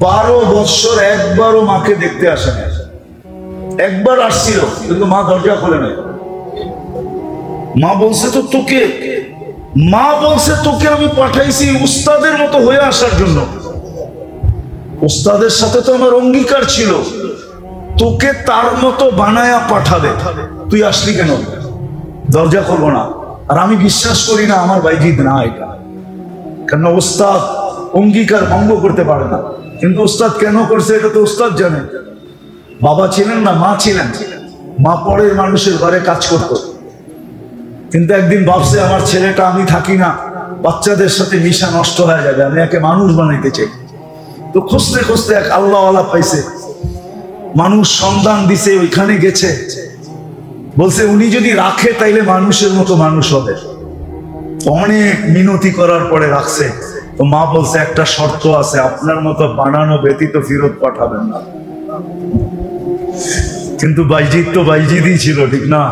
12 বছর একবারও মাকে দেখতে আসে না। একবার আসছিল কিন্তু মা দরজা খোলে নাই। মা বলছে তোকে আমি পাঠাইছি উস্তাদের মতো হয়ে আসার জন্য। উস্তাদের সাথে তো আমার অঙ্গীকার ছিল তোকে তার মতো বানায়া পাঠাবে, তুই আসলি কেন? দরজা খুলবো না। আর আমি বিশ্বাস করি না আমার বাইজিদ না এটা, কেন উস্তাদ অঙ্গীকার ভঙ্গ করতে পারে না। কিন্তু উস্তাদ কেন করছে এটা তো উস্তাদ জানে। বাবা ছিলেন না, মা ছিলেন। মা পরের মানুষের ঘরে কাজ করত, কিন্তু একদিন ভাবছে আমার ছেলেটা, আমি থাকি না, বাচ্চাদের সাথে মিশা নষ্ট হয়ে যাবে, আমি একে মানুষ বানাইতে চাই। তো খুঁজতে খুঁজতে এক আল্লাহওয়ালা পাইছে, মানুষ সন্ধান দিছে, ওইখানে গেছে, বলছে উনি যদি রাখে তাইলে মানুষের মতো মানুষ হবে। অনেক মিনতি করার পরে রাখছে। তো মা বলছে একটা শর্ত আছে, আপনার মতো বানানো ব্যতীত ফেরত পাঠাবেন না। কিন্তু বাইজিদ তো বাইজিদই ছিল, ঠিক না?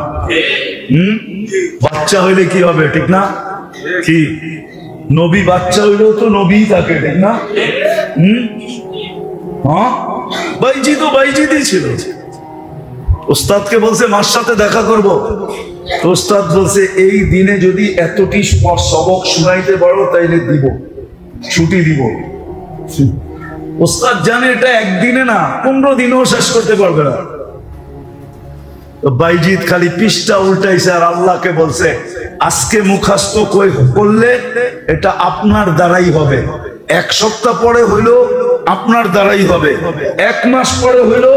বাচ্চা হইলে কি হবে, ঠিক না? কি নবী বাচ্চা হইলেও তো নবী থাকে, ঠিক না? হ্যাঁ, বাইজিদ তো বাইজিদই ছিল। উস্তাদকে বলছে মার সাথে দেখা করব। তো উস্তাদ বলছে এই দিনে যদি এতটি সবক শুনাইতে পারো তাইলে দিব, ছুটি দিব। উস্তাদ জানে এটা একদিনে না 15 দিনেও শেষ করতে পারবে না। বাইজিদ খালি পৃষ্ঠা উল্টাইছে আর আল্লাহকে বলছে আজকে মুখস্থ করলে এটা আপনার দ্বারাই হবে, 1 সপ্তাহ পরে হইলো আপনার দ্বারাই হবে, 1 মাস পরে হইলো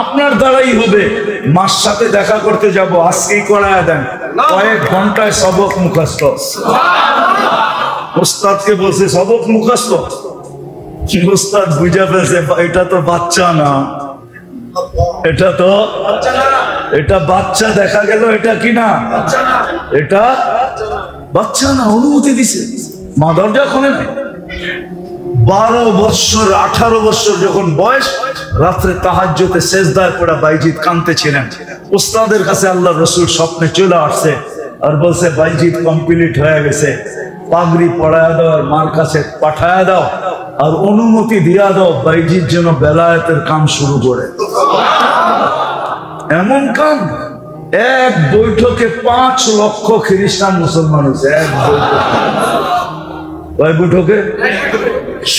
আপনার দ্বারাই হবে। মার সাথে দেখা করতে যাব, আজকেই করায় দেন, কয়েক ঘন্টায় সবক মুখস্থ। উস্তাদকে বলছে সবক মুখস্থ। উস্তাদ বুঝা ফেলছে এটা তো বাচ্চা না, এটা বাচ্চা দেখা গেল, এটা কি না, এটা বাচ্চা না। অনুমতি দিছে, মা দরজা খোলে নাই। 12 বছর 18 বছর যখন বয়স, রাত্রে তাহাজ্জুদে সেজদায় পড়া বাইজিদ কাঁদতেছিলেন। উস্তাদের কাছে আল্লাহ রসুল স্বপ্নে চলে আসছে আর বলছে বাইজিদ কমপ্লিট হয়ে গেছে, পাগড়ি পড়ায় দাও আর মার কাছে পাঠায় দাও আর অনুমতি দিয়া দাও বাইজিদ যেন বেলায়েতের কাম শুরু করে। এমন কাম, এক বৈঠকে 5 লক্ষ খ্রিস্টান মুসলমান হয়েছে। এক বৈঠকে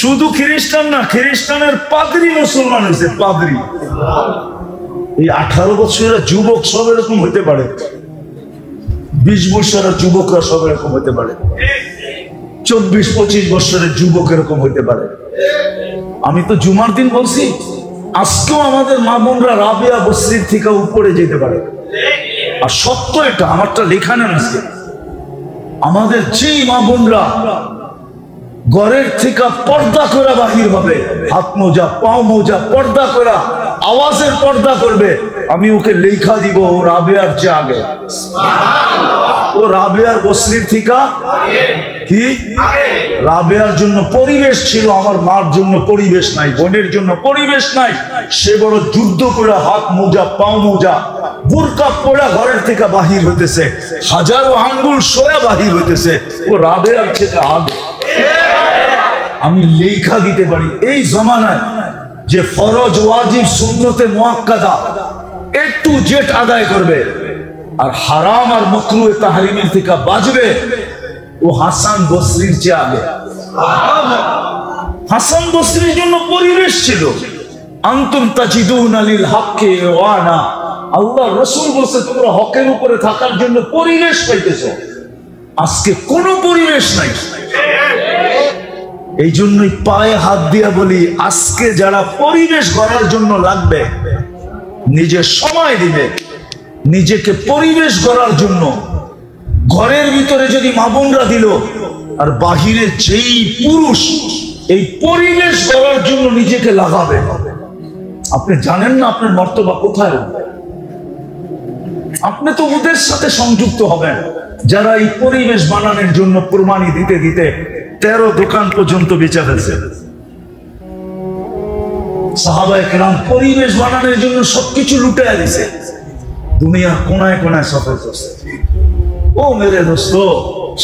শুধু খ্রিস্টান না, খ্রিস্টানের পাদ্রী মুসলমান হয়েছে, পাদ্রী। এই 18 বছরের যুবক সব এরকম হইতে পারে, 20 বছরের যুবকরা সব এরকম হইতে পারে, 24-25 বছরের যুবক এরকম হইতে পারে। আমি তো জুমার দিন বলছি আজকেও আমাদের মা বোনরা রাবেয়া বসরির থেকে উপরে যেতে পারে। আর সত্য এটা, আমারটা লেখা নেন আজকে। আমাদের যেই মা বোনরা ঘরের থেকে পর্দা করে বাহির হবে, হাত মোজা পাও মোজা পর্দা করা, আওয়াজের পর্দা করবে, আমি ওকে লেখা দিব ও রাবেয়ার চেয়ে আগে, ও রাবেয়ার বসরির থেকে কি রাবেয়ার জন্য পরিবেশ ছিল, আমার মার জন্য পরিবেশ নাই, বোনের জন্য পরিবেশ নাই। সে বড় যুদ্ধ করে হাত মোজা পাও মোজা বুরকা পড়া ঘরের থেকে বাহির হইতেছে, হাজারো আঙ্গুল সোয়া বাহির হইতেছে, ও রাবেয়ার থেকে আগে। আমি লেখা দিতে পারি এই জমানায় যে ফরজ ওয়াজিব সুন্নতে মুআক্কাদা একটু জেট আদায় করবে আর হারাম আর মাকরুহে তাহরিমের থেকে বাঁচবে, ও হাসান বসরির চেয়ে আগে। হাসান বসরির জন্য পরিবেশ ছিল, আনতুম তাজিদুনা লিল হাক্কি ওয়ানা, আল্লাহ রাসূল বলেছে তোমরা হকের উপরে থাকার জন্য পরিবেশ পাইতেছো। আজকে কোনো পরিবেশ নাই। এই জন্যই পায়ে হাত দিয়া বলি আজকে যারা পরিবেশ গড়ার জন্য লাগবে, নিজের সময় দিবে নিজেকে পরিবেশ গড়ার জন্য। ঘরের ভিতরে যদি মা বোনরা দিল আর বাহিরে যেই পুরুষ এই পরিবেশ গড়ার জন্য নিজেকে লাগাবে, আপনি জানেন না আপনার মর্তবা কোথায়। আপনি তো ওদের সাথে সংযুক্ত হবেন যারা এই পরিবেশ বানানোর জন্য প্রমাণী দিতে দিতে 13 দোকান পর্যন্ত বেচা ফেলছে। সাহাবায়ে কেরাম পরিবেশ বানানোর জন্য সবকিছু লুটাইয়া দিছে, দুনিয়ার কোনায় কোনায় সফর করছে। ও মেরে দোস্ত,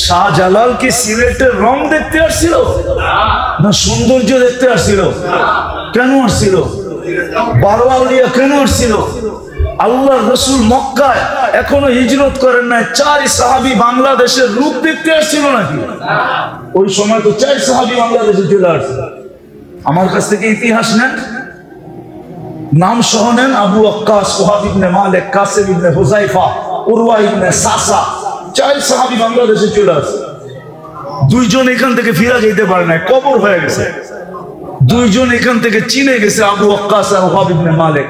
শাহজালাল কি সিলেটের রং দেখতে আসছিল না সৌন্দর্য দেখতে আসছিল? কেন আসছিল? 12 আউলিয়া কেন আসছিল? আল্লাহ রসুল মক্কায় এখনো হিজরত করেন নাই, 4 সাহাবী বাংলাদেশের রূপ দেখতে আসছিল নাকি? ওই সময় তো 4 সাহাবী বাংলাদেশে চলে আসছে। আমার কাছ থেকে ইতিহাস নেন, নাম সহ নেন। আবু ওয়াক্কাস, ওহাব ইবনে মালিক, কাসিম ইবনে হুযায়ফা, উরওয়া ইবনে সাসা, 4 সাহাবী বাংলাদেশে চলে আসছে। 2 জন এখান থেকে ফিরে যেতে পারে না, কবর হয়ে গেছে। 2 জন এখান থেকে চিনে গেছে, আবু ওয়াক্কাস আর ওহাব ইবনে মালিক।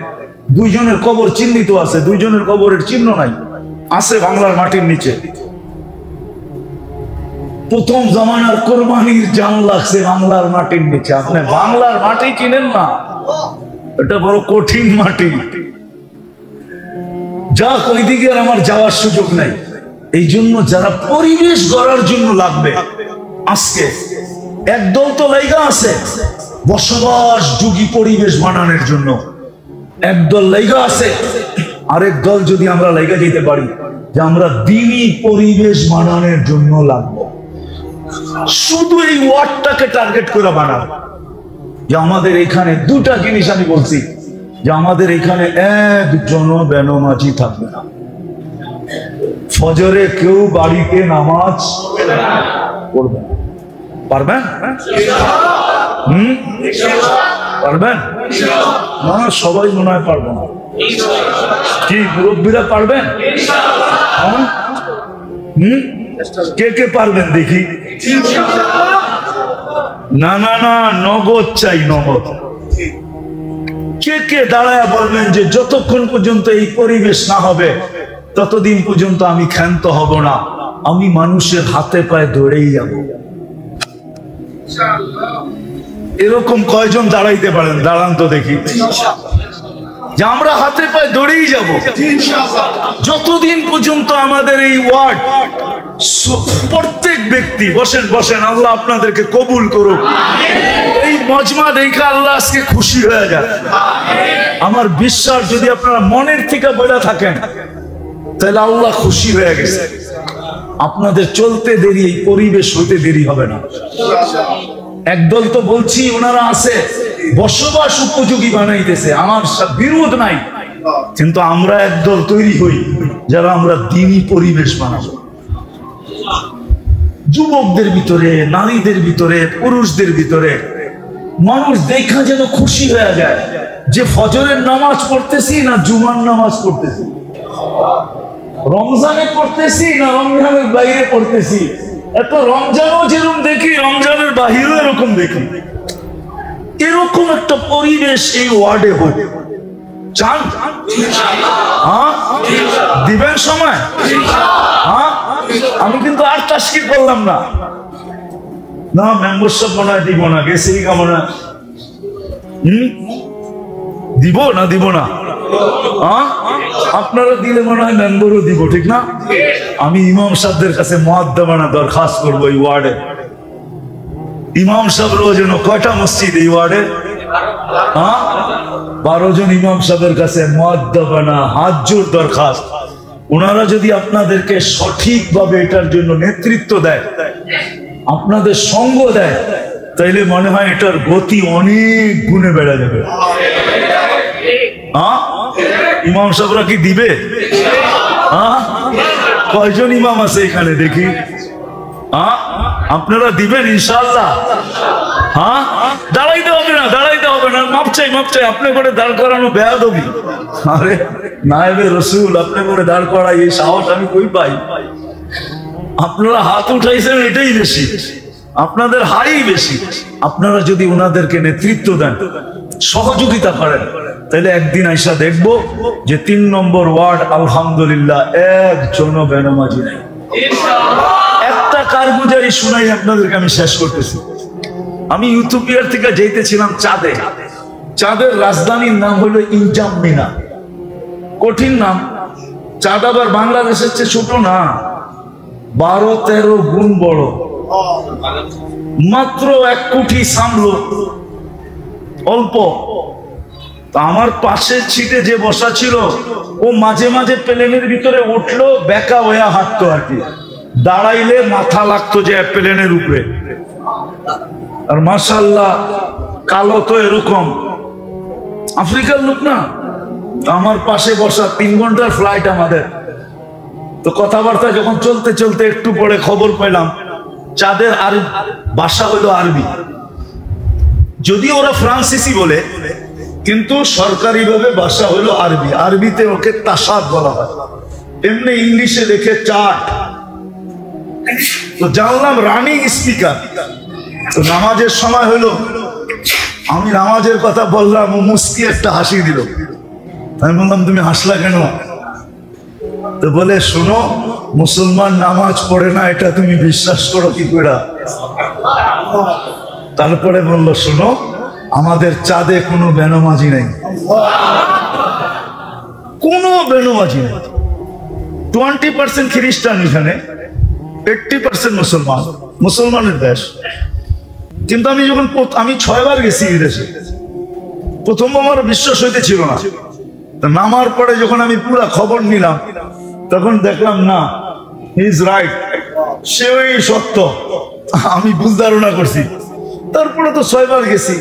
2 জনের কবর চিহ্নিত আছে, 2 জনের কবরের চিহ্ন নাই, আছে বাংলার মাটির নিচে। প্রথম জামানার কোরবানির জান লাগছে বাংলার মাটির নিচে। আপনি বাংলার মাটি চিনেন না, এটা বড় কঠিন মাটি। যা ওইদিকে আমার যাওয়ার সুযোগ নাই। এই জন্য যারা পরিবেশ গড়ার জন্য লাগবে, আজকে একদল তো লাইগা আছে বসবাস যোগী পরিবেশ বানানোর জন্য, একদল লাইগা আছে। আরেক দল যদি আমরা লাইগা যেতে পারি যে আমরা দ্বীনি পরিবেশ বানানোর জন্য লাগবো, শুধু এই ওয়ার্ডটাকে টার্গেট করে বানাবো। যে আমাদের এখানে 2টা জিনিস আমি বলছি, যে আমাদের এখানে একজনও বেনমাজি থাকবে না। ফজরে কেউ বাড়িতে নামাজ পড়বে না। পারবেন? পারবেন না? সবাই মনে হয় পারবে না। কি মুরব্বীরা পারবেন? কে কে পারবেন দেখি? না না না, নগদ চাই, নগদ। কে কে দাঁড়ায় বলবেন যে যতক্ষণ পর্যন্ত এই পরিবেশ না হবে ততদিন পর্যন্ত আমি ক্ষান্ত হব না, আমি মানুষের হাতে পায়ে ধরেই যাব। এরকম কয়জন দাঁড়াইতে পারেন? দাঁড়ান তো দেখি। যে আমরা হাতে পায়ে ধরেই যাব যতদিন পর্যন্ত আমাদের এই ওয়ার্ড, প্রত্যেক ব্যক্তি, বসেন বসেন, আল্লাহ আপনাদেরকে কবুল করুক। এই মজমা দেখে আল্লাহ আজকে খুশি হয়ে যায়। আমার বিশ্বাস যদি আপনারা মনের থেকে বলে থাকেন তাহলে আল্লাহ খুশি হয়ে গেছে। আপনাদের চলতে দেরি, এই পরিবেশ হইতে দেরি হবে না। একদল তো বলছি ওনারা আছে বসবাস উপযোগী বানাইতেছে, আমার বিরোধ নাই, কিন্তু আমরা একদল তৈরি হই যারা আমরা দ্বীনি পরিবেশ বানাবো। যুবকদের ভিতরে, নারীদের ভিতরে, পুরুষদের ভিতরে মানুষ দেখা যেন খুশি হয়ে যায় যে ফজরের নামাজ পড়তেছি না জুমার নামাজ পড়তেছি, রমজানে পড়তেছি না রমজানের বাইরে পড়তেছি। এত রমজানও যেরকম দেখি, রমজানের বাহিরেও এরকম দেখি। এরকম একটা পরিবেশ এই ওয়ার্ডে হোক। চান? দিবেন সময়? আমি কিন্তু আর তাস্কির করলাম না, না মেম্বারশিপ মনে হয় দিব না, গেছে কেমন দিব না, দিব না। আপনারা দিলে মনে হয় মেম্বারও দিব, ঠিক না? আমি ইমাম সাহেবদের কাছে মুআদ্দাবানা দরখাস্ত করবো এই ওয়ার্ডে। ইমাম সাহেবরাও যেন কয়টা মসজিদ এই ওয়ার্ডে? 12 জন ইমাম সাহেবের কাছে মুআদ্দাবানা হাত জোর দরখাস্ত। ওনারা যদি আপনাদেরকে সঠিকভাবে এটার জন্য নেতৃত্ব দেয়, আপনাদের সঙ্গ দেয়, তাইলে মনে হয় এটার গতি অনেক গুণে বেড়ে যাবে। ইমাম সাহেবরা কি দিবে? কয়জন ইমাম আছে এখানে দেখি? আপনারা দিবেন ইনশাআল্লাহ? দাঁড়াইতে হবে না, দাঁড়াইতে হবে না, মাপ চাই, মাপ চাই। আপনি করে দাঁড় করানো বেয়াদবি। আরে নায়েবে রসুল আপনি করে দাঁড় করাই, এই সাহস আমি কই পাই? আপনারা হাত উঠাইছেন এটাই বেশি, আপনাদের হাই বেশি। আপনারা যদি ওনাদেরকে নেতৃত্ব দেন, সহযোগিতা করেন, তাহলে একদিন আইসা দেখবো যে 3 নম্বর ওয়ার্ড আলহামদুলিল্লাহ একজনও বেনামাজি নাই। একটা কারগুজারি শুনাই আপনাদেরকে আমি শেষ করতেছি। আমি ইউথোপিয়ার থেকে যেতেছিলাম চাঁদে। চাঁদের রাজধানীর নাম হলো ইনজামিনা। কঠিন নাম। চাঁদ আবার বাংলাদেশের চেয়ে ছোট না, 12-13 গুণ বড়। মাত্র 1 কোটি সামলো, অল্প। আমার পাশের সিটে যে বসা ছিল ও মাঝে মাঝে প্লেনের ভিতরে উঠলো, বেকা হয়ে হাঁটতো আর কি, দাঁড়াইলে মাথা লাগতো যে প্লেনের উপরে। আর মাশাআল্লাহ কালো তো এরকম, আফ্রিকার লোক না, আমার পাশে বসা, 3 ঘন্টার ফ্লাইট আমাদের। তো কথাবার্তা যখন চলতে চলতে একটু পরে খবর পেলাম চাঁদের আর ভাষা হলো আরবি। যদি ওরা ফ্রান্সিসি বলে, কিন্তু সরকারিভাবে ভাষা হলো আরবি। আরবিতে ওকে তাসাদ বলা হয়, এমনি ইংলিশে লেখে চাট। তো জানলাম রানিং স্পিকার। তো নামাজের সময় হলো, আমি নামাজের কথা বললাম, ও মুস্কি একটা হাসি দিল। আমি বললাম তুমি হাসলা কেন? তো বলে শোনো, মুসলমান নামাজ পড়ে না এটা তুমি বিশ্বাস করো কি করে? তারপরে বলল শোনো, আমাদের চাঁদে কোনো বেনমাজি নেই, কোনো বেনমাজি নেই। 20% খ্রিস্টান এখানে, 80% মুসলমান, মুসলমানের দেশ। কিন্তু আমি যখন আমি 6 বার গেছি বিদেশে, প্রথম আমার বিশ্বাস হইতেছিল না। নামার পরে যখন আমি পুরা খবর নিলাম, তখন দেখলাম না, হি ইজ রাইট, সেই সত্য। আমি ভুল ধারণা করছি। তারপরে তো 6 বার গেছি,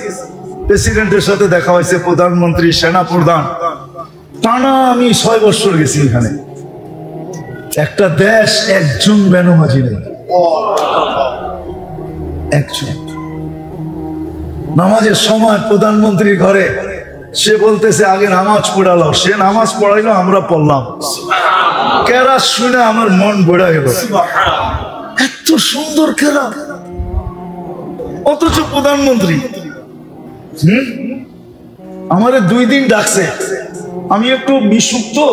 প্রেসিডেন্টের সাথে দেখা হয়েছে, প্রধানমন্ত্রী, সেনা প্রধান, টানা আমি 6 বছর গেছি এখানে। একটা দেশ একজন বেনমাজি নেই, একজন। নামাজের সময় প্রধানমন্ত্রীর ঘরে সে বলতেছে আগে নামাজ পড়ালো, সে নামাজ পড়াইলো, আমরা পড়লাম। কেরাত শুনে আমার মন ভরে গেল, এত সুন্দর কেরাত, অথচ প্রধানমন্ত্রী। আমারে 2 দিন ডাকছে, আমি একটু মিশুক, তো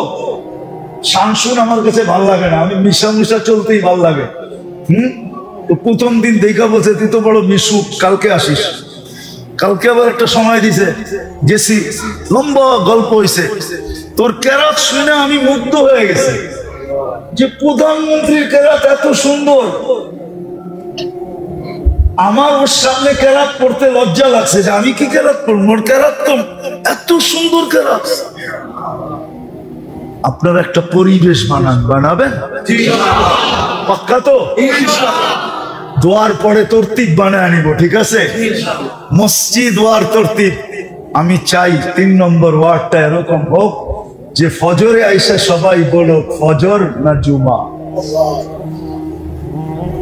শানসুন আমার কাছে ভাল লাগে না, আমি মিশা চলতেই ভাল লাগে। তো প্রথম দিন দেখা বলছে তুই তো বড় মিশুক, কালকে আসিস। কালকে আবার একটা সময় দিছে, গেছি, লম্বা গল্প হয়েছে। তোর কেরাত শুনে আমি মুগ্ধ হয়ে গেছি, যে প্রধানমন্ত্রীর কেরাত এত সুন্দর। আমার ওর সামনে কেরাত পড়তে লজ্জা লাগছে, যে আমি কি কেরাত পড়ব, ওর কেরাত তো এত সুন্দর কেরাত। আপনারা একটা পরিবেশ বানাবেন, পাক্কা তো? দোয়ার পরে তরতিব বানায় আনিব, ঠিক আছে? মসজিদ ওয়ার তরতিব। আমি চাই 3 নম্বর ওয়ার্ডটা এরকম হোক যে ফজরে আইসা সবাই বলো ফজর না জুমা।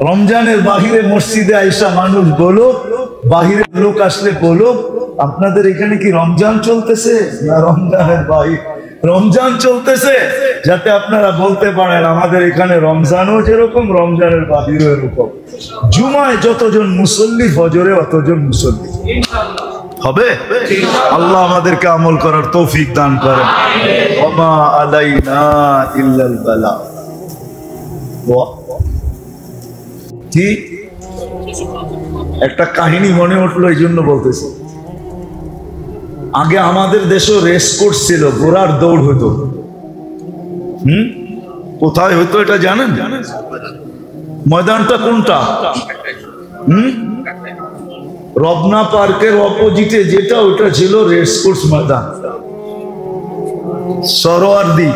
রমজানের বাহিরে মসজিদে আইসা মানুষ বলো, বাহিরে লোক আসলে বলো আপনাদের এখানে কি রমজান চলতেছে না রমজানের বাহির? রমজান চলতেছে, যাতে আপনারা বলতে পারেন আমাদের এখানে রমজানও যেরকম, রমজানের বাহিরও এরকম। জুমায় যতজন মুসল্লি, ফজরে অতজন মুসল্লি হবে। আল্লাহ আমাদেরকে আমল করার তৌফিক দান করেন। ওমা আলাইনা ইল্লাল বালাগ। কি একটা কাহিনী মনে উঠলো, এই জন্য বলতেছি। আগে আমাদের দেশে রেস কোর্স ছিল, ঘোড়ার দৌড় হতো। কোথায় হতো এটা জানেন? ময়দানটা কোনটা? রবনা পার্কের অপোজিটে যেটা, ওটা ছিল রেস কোর্স ময়দান, সরোয়ারদি।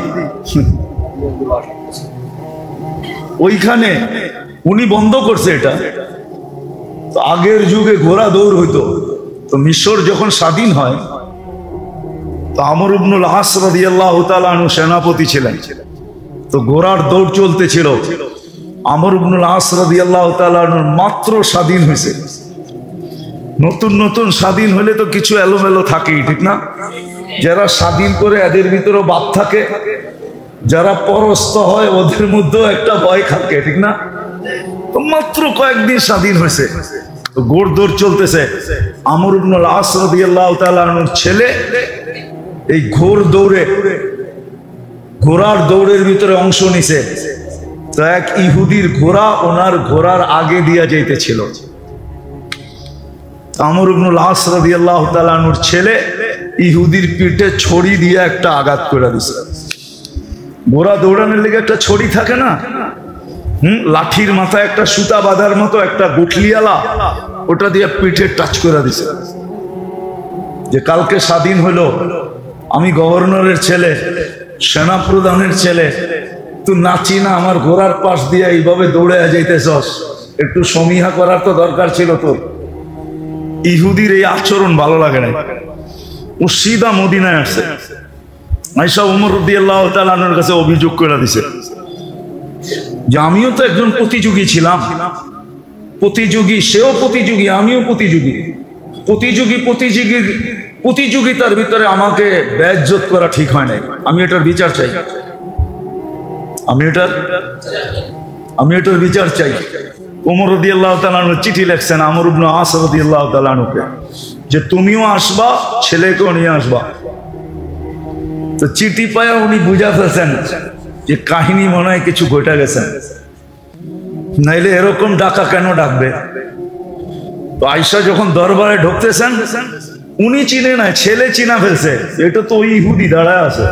ওইখানে উনি বন্ধ করছে এটা। তো আগের যুগে ঘোড়া দৌড় হইতো। তো মিশর যখন স্বাধীন হয়, তো আমর ইবনুল আস রাদিয়াল্লাহু তাআলা আনহু সেনাপতি ছিলেন। তো ঘোড়ার দৌড় চলতেছিল। আমর ইবনুল আস রাদিয়াল্লাহু তাআলা আনহু মাত্র স্বাধীন হয়েছে। নতুন নতুন স্বাধীন হলে তো কিছু এলোমেলো থাকেই, ঠিক না? যারা স্বাধীন করে এদের ভিতরে বাপ থাকে, যারা পরস্ত হয় ওদের মধ্যেও একটা ভয় থাকে, ঠিক না? তো মাত্র কয়েকদিন স্বাধীন হয়েছে, তো ঘোড় দৌড় চলতেছে। আমর ইবনুল আস রাদিয়াল্লাহু তাআলা আনহুর ছেলে এই ঘোড়ার দৌড়ের ভিতরে অংশ নিছে। তো এক ইহুদির ঘোড়া ওনার ঘোড়ার আগে দিয়া যাইতেছিল। আমর ইবনুল আস রাদিয়াল্লাহু তাআলা আনহুর ছেলে ইহুদির পিঠে ছড়ি দিয়ে একটা আঘাত করে দিছে। ঘোড়া দৌড়ানোর লেগে একটা ছড়ি থাকে না, লাঠির মাথায় একটা সুতা বাঁধার মতো একটা গুঠলিয়ালা, ওটা দিয়ে পিঠে টাচ করে দিছে। যে কালকে স্বাধীন হলো, আমি গভর্নরের ছেলে, সেনা প্রধানের ছেলে, তুই নাচি না আমার ঘোড়ার পাশ দিয়ে এইভাবে দৌড়ে যাইতেছস, একটু সমীহা করার তো দরকার ছিল তোর। ইহুদির এই আচরণ ভালো লাগে না। ও সিধা মদিনায় আসছে, আয়েশা ওমর রাদিয়াল্লাহু তাআলা আনহুর কাছে অভিযোগ করে দিছে যে আমিও তো একজন প্রতিযোগী ছিলাম, প্রতিযোগী, সেও প্রতিযোগী, আমিও প্রতিযোগী, প্রতিযোগিতার ভিতরে আমাকে বেইজ্জত করা ঠিক হয় নাই। আমি এটার বিচার চাই, আমি এটার বিচার চাই। ওমর রাদিয়াল্লাহু তাআলা আনহু চিঠি লিখছেন আমর ইবনে আস রাদিয়াল্লাহু তাআলা আনহুকে যে তুমিও আসবা, ছেলেকেও নিয়ে আসবা। তো চিঠি পায়া উনি বুঝা ফেলছেন যে কাহিনী মনে হয় কিছু ঘটে গেছে, নাইলে এরকম ডাকা কেন ডাকবে। তো আয়েশা যখন দরবারে ঢুকতেছেন, উনি চিনে নাই, ছেলে চিনা ফেলছে, এটা তো ওই ইহুদি দাঁড়ায় আছে,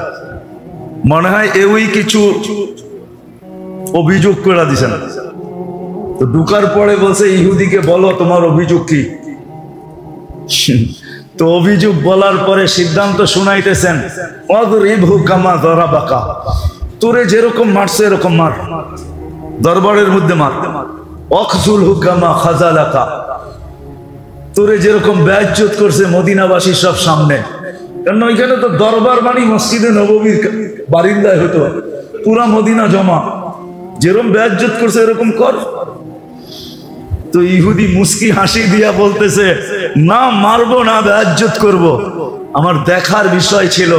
মনে হয় ওই কিছু অভিযোগ করে দিছেন। তো ঢুকার পরে বলছে ইহুদিকে বলো তোমার অভিযোগ কি। তো অভিযোগ বলার পরে সিদ্ধান্ত শুনাইতেছেন, অদরিবহু কামা দরাবাকা, তোরে যেরকম মারছে এরকম মার, দরবারের মধ্যে মার। অখজুলহু কামা খাজালাকা, তোরে যেরকম বেইজ্জত করছে মদিনাবাসী সব সামনে, কারণ ওইখানে তো দরবার বাণী মসজিদে নববীর বারিন্দায় হতো, পুরা মদিনা জমা, যেরকম বেইজ্জত করছে এরকম কর। তো ইহুদি মুস্কি হাসি দিয়া বলতেছে, না মারবো না, বেইজ্জত করব। আমার দেখার বিষয় ছিল,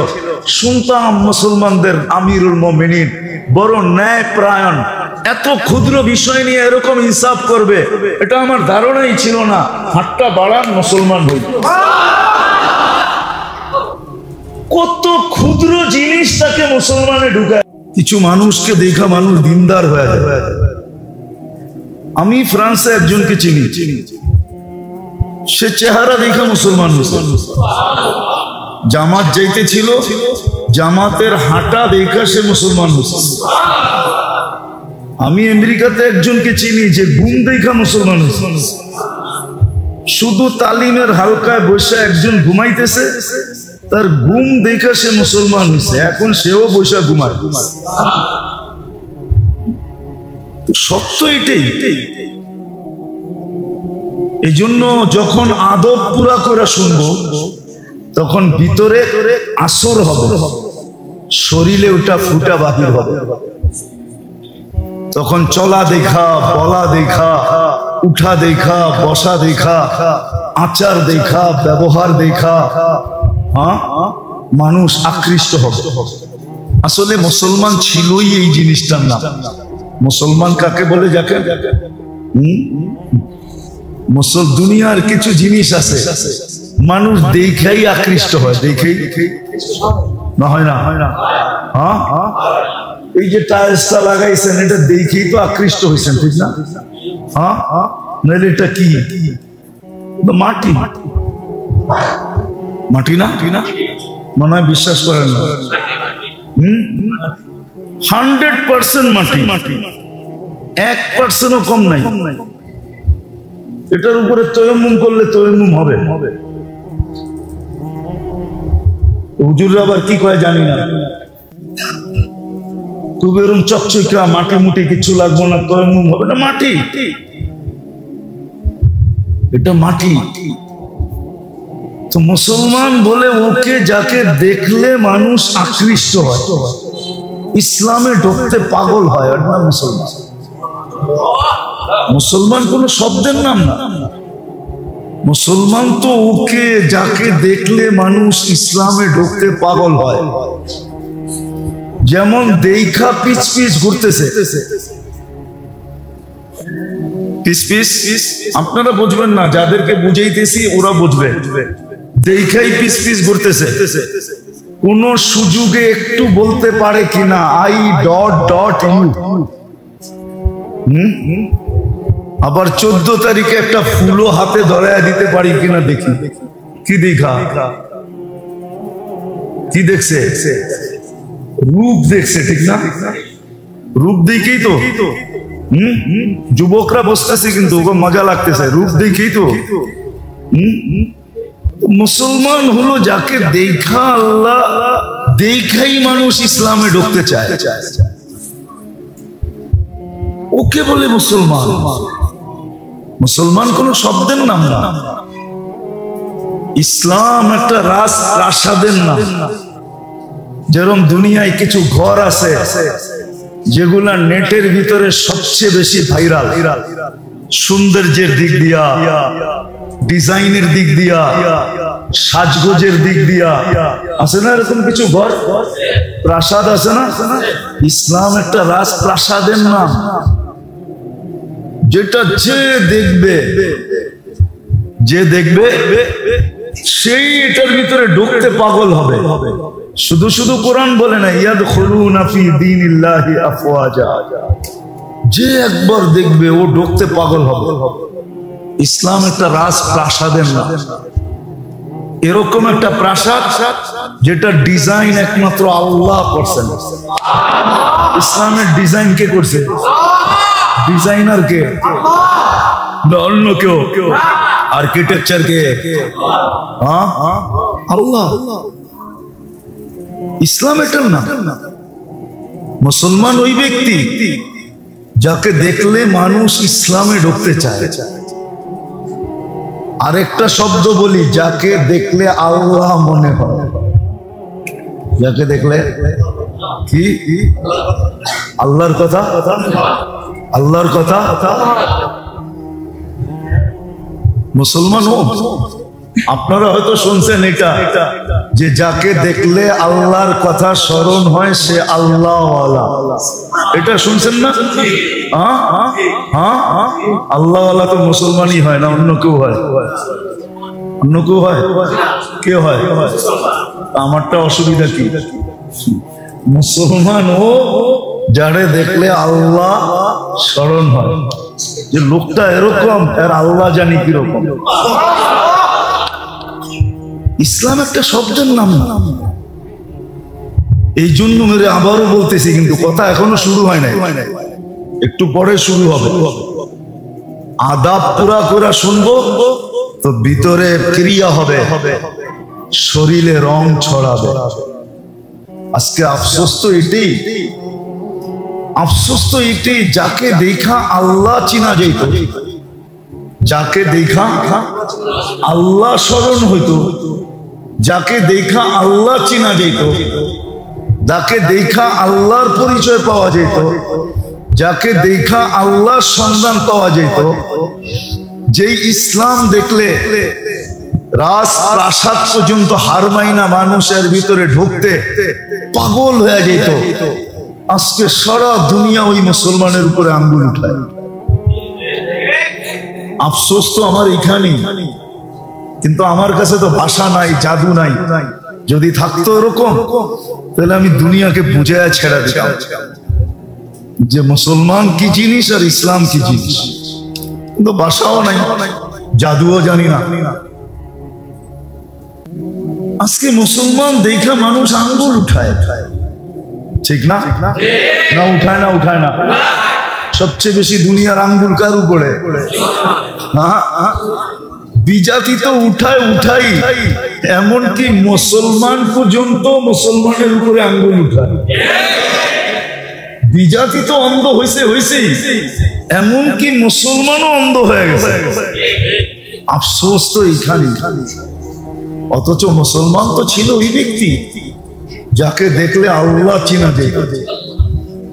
শুনতাম মুসলমানদের আমিরুল মুমিনিন বড় ন্যায় পরায়ণ, এত ক্ষুদ্র বিষয় নিয়ে এরকম হিসাব করবে এটা আমার ধারণাই ছিল না। হাতটা বাড়ান, মুসলমান হই। কত ক্ষুদ্র জিনিসটাকে মুসলমানে ঢুকায়। কিছু মানুষকে দেখা মানুষ দিনদার হয়ে যায়। আমি ফ্রান্সে একজনকে চিনি, সে চেহারা দেখা মুসলমান, জামাত যাইতে ছিল, জামাতের হাঁটা দেখা সে মুসলমান। আমি আমেরিকাতে একজনকে চিনি যে ঘুম দেখা মুসলমান, শুধু তালিমের হালকায় বসে একজন ঘুমাইতেছে, তার ঘুম দেখা সে মুসলমান হয়েছে, এখন সেও বসে ঘুমায়। সত্য এটাই। এই জন্য যখন আদব পুরা করে শুনবো, তখন ভিতরে আসর হবে, শরীরে ওটা ফুটা বাহির হবে। তখন চলা দেখা, বলা দেখা, উঠা দেখা, বসা দেখা, আচার দেখা, ব্যবহার দেখা, মানুষ আকৃষ্ট হবে। আসলে মুসলমান ছিলই এই জিনিসটার নাম। মুসলমান কাকে বলে? যাকে দুনিয়ার কিছু জিনিস আছে মানুষ দেখাই আকৃষ্ট হয়, দেখেই না হয় না, হ্যাঁ। এই যে টাইলসটা লাগাইছেন, এটা দেখেই তো আকৃষ্ট হয়েছেন, ঠিক না? হ্যাঁ, নাহলে এটা কি? মাটি, মাটি না? মনে হয় বিশ্বাস করেন না। 100% মাটি, 1%ও কম নাই। এটার উপরে তয়াম্মুম করলে তয়াম্মুম হবে। হুজুররা আবার কি কয় জানি না, তবু এরকম চকচকা মাটি মুটি কিছু লাগবো না, তয়াম্মুম হবে না। মাটি, এটা মাটি। তো মুসলমান বলে ওকে যাকে দেখলে মানুষ আকৃষ্ট হয়, ইসলামে ঢুকতে পাগল হয়, আর না মুসলমান। মুসলমান কোন শব্দের নাম না, মুসলমান তো ওকে যাকে দেখলে মানুষ ইসলামে ঢুকতে পাগল হয়। যেমন দেখা পিছ পিছ ঘুরতেছে, পিছ পিছ, আপনারা বুঝবেন না, যাদেরকে বুঝাইতেছি ওরা বুঝবে। দেখাই পিছ পিছ ঘুরতেছে, কোন সুযোগে একটু বলতে পারে কিনা আই ডট ডট ইউ। আবার 14 তারিখে একটা ফুলও হাতে ধরায় দিতে পারি কিনা দেখি। কি দেখা? কি দেখছে? রূপ দেখছে, ঠিক না? রূপ দেখেই তো যুবকরা বসতেছে, কিন্তু ওকে মজা লাগতেছে, রূপ দেখেই তো। মুসলমান হলো যাকে দেখা আল্লাহ দেখাই মানুষ ইসলামে ঢুকতে চায়, ওকে বলে মুসলমান। মুসলমান কোন শব্দের নাম না। ইসলাম একটা রাজপ্রাসাদের নাম। যেরকম দুনিয়ায় কিছু ঘর আছে যেগুলা নেটের ভিতরে সবচেয়ে বেশি ভাইরাল, সৌন্দর্যের দিক দিয়া, ডিজাইনের দিক দিয়া, সাজগোজের দিক দিয়া, আছে না এরকম কিছু ঘর, প্রাসাদ আছে না? ইসলাম একটা রাজপ্রাসাদের নাম, যেটা যে দেখবে সেই এটার ভিতরে ঢুকতে পাগল হবে। শুধু শুধু কোরআন বলে না, ইয়াদখুলুনা ফি দীনিল্লাহি আফওয়াজা, যে একবার দেখবে ও ঢুকতে পাগল হবে। ইসলাম একটা রাজপ্রাসাদের নাম। এরকম একটা প্রাসাদ যেটা ডিজাইন একমাত্র আল্লাহ করছেন। ইসলামের ডিজাইন কে করছে? ডিজাইনার কে? অন্য কেউ? আর্কিটেকচার কে? আল্লাহ। ইসলাম এটার নাম। মুসলমান ওই ব্যক্তি যাকে দেখলে মানুষ ইসলামে ঢুকতে চায়। আরেকটা শব্দ বলি, যাকে দেখলে আল্লাহ মনে হয়। যাকে দেখলে কি? আল্লাহর কথা, আল্লাহর কথা। মুসলমান হোক, আপনারা হয়তো শুনছেন এটা, যে যাকে দেখলে আল্লাহর কথা স্মরণ হয় সে আল্লাহওয়ালা। এটা শুনছেন না? আল্লাহওয়ালা তো মুসলমানই হয় না, অন্য কেউ হয়। অন্য কেউ হয়? কে হয়? আমারটা অসুবিধা কি? মুসলমান ও যারে দেখলে আল্লাহ স্মরণ হয়, যে লোকটা এরকম, আর আল্লাহ জানি কিরকম। ইসলাম একটা শব্দের নাম না। এই জন্য মেরে আবারও বলতেছি, কিন্তু কথা এখনো শুরু হয় নাই, একটু পরে শুরু হবে। আদাব পুরা করে শুনবো তো ভিতরে ক্রিয়া হবে, শরীরে রং ছড়াবে। আজকে আফসোস তো এটাই, আফসোস তো এটাই, যাকে দেখা আল্লাহ চিনা যেত, যাকে দেখা আল্লাহ স্মরণ হইতো, যাকে দেখা আল্লাহ চিনা যেত, যাকে দেখা আল্লাহর পরিচয় পাওয়া যেত, যাকে দেখা আল্লাহর সন্ধান পাওয়া যেত, যেই ইসলাম দেখলে রাজপ্রাসাদ পর্যন্ত হার মাইনা মানুষের ভিতরে ঢুকতে পাগল হয়ে যেত, আজকে সারা দুনিয়া ওই মুসলমানের উপরে আঙ্গুল উঠায়। আফসোস তো আমার এখানেই, কিন্তু আমার কাছে তো ভাষা নাই, জাদু নাই। যদি থাকতো এরকম, তাহলে আমি দুনিয়াকে বুঝায় ছেড়ে দিতাম যে মুসলমান কি জিনিস আর ইসলাম কি জিনিস। কিন্তু ভাষাও নাই, জাদুও জানি না। আজকে মুসলমান দেখা মানুষ আঙ্গুল উঠায়, ঠিক না? না উঠায় না? উঠায় না? সবচেয়ে বেশি দুনিয়ার আঙ্গুল কার উপরে? বিজাতি তো উঠায়, উঠাই, এমনকি মুসলমান পর্যন্ত মুসলমানের উপরে আঙ্গুল উঠায়। বিজাতি তো অন্ধ হয়েছে, এমনকি মুসলমানও অন্ধ হয়ে গেছে। আফসোস তো এখানে। অথচ মুসলমান তো ছিল ওই ব্যক্তি যাকে দেখলে আল্লাহ চিনা যেত,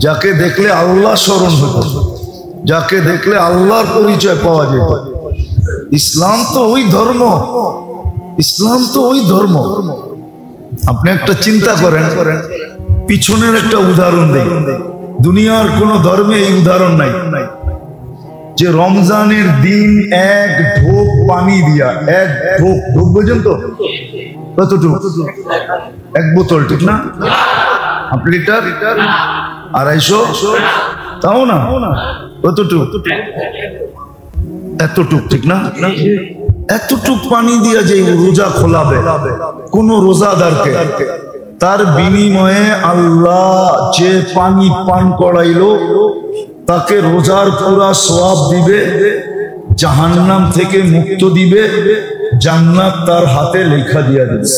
যাকে দেখলে আল্লাহ স্মরণ হতো, যাকে দেখলে আল্লাহর পরিচয় পাওয়া যেত। ইসলাম তো ওই ধর্ম, ইসলাম তো ওই ধর্ম। আপনি একটা চিন্তা করেন, পিছনের একটা উদাহরণ দেই। দুনিয়ার কোন ধর্মে এই উদাহরণ নাই যে রমজানের দিন এক ঢোক পানি দিয়া, এক ঢোক, ঢোক বোঝেন তো কতটুকু? এক বোতল, ঠিক না? হাফ লিটার, 250, তাও না? কতটুক? এতটুক, ঠিক না? এতটুক পানি দিয়া যে রোজা খোলাবে কোন রোজাদারকে, তার বিনিময়ে আল্লাহ যে পানি পান করাইলো তাকে রোজার পুরা সওয়াব দিবে, জাহান্নাম থেকে মুক্ত দিবে, জান্নাত তার হাতে লেখা দিয়া দিবে।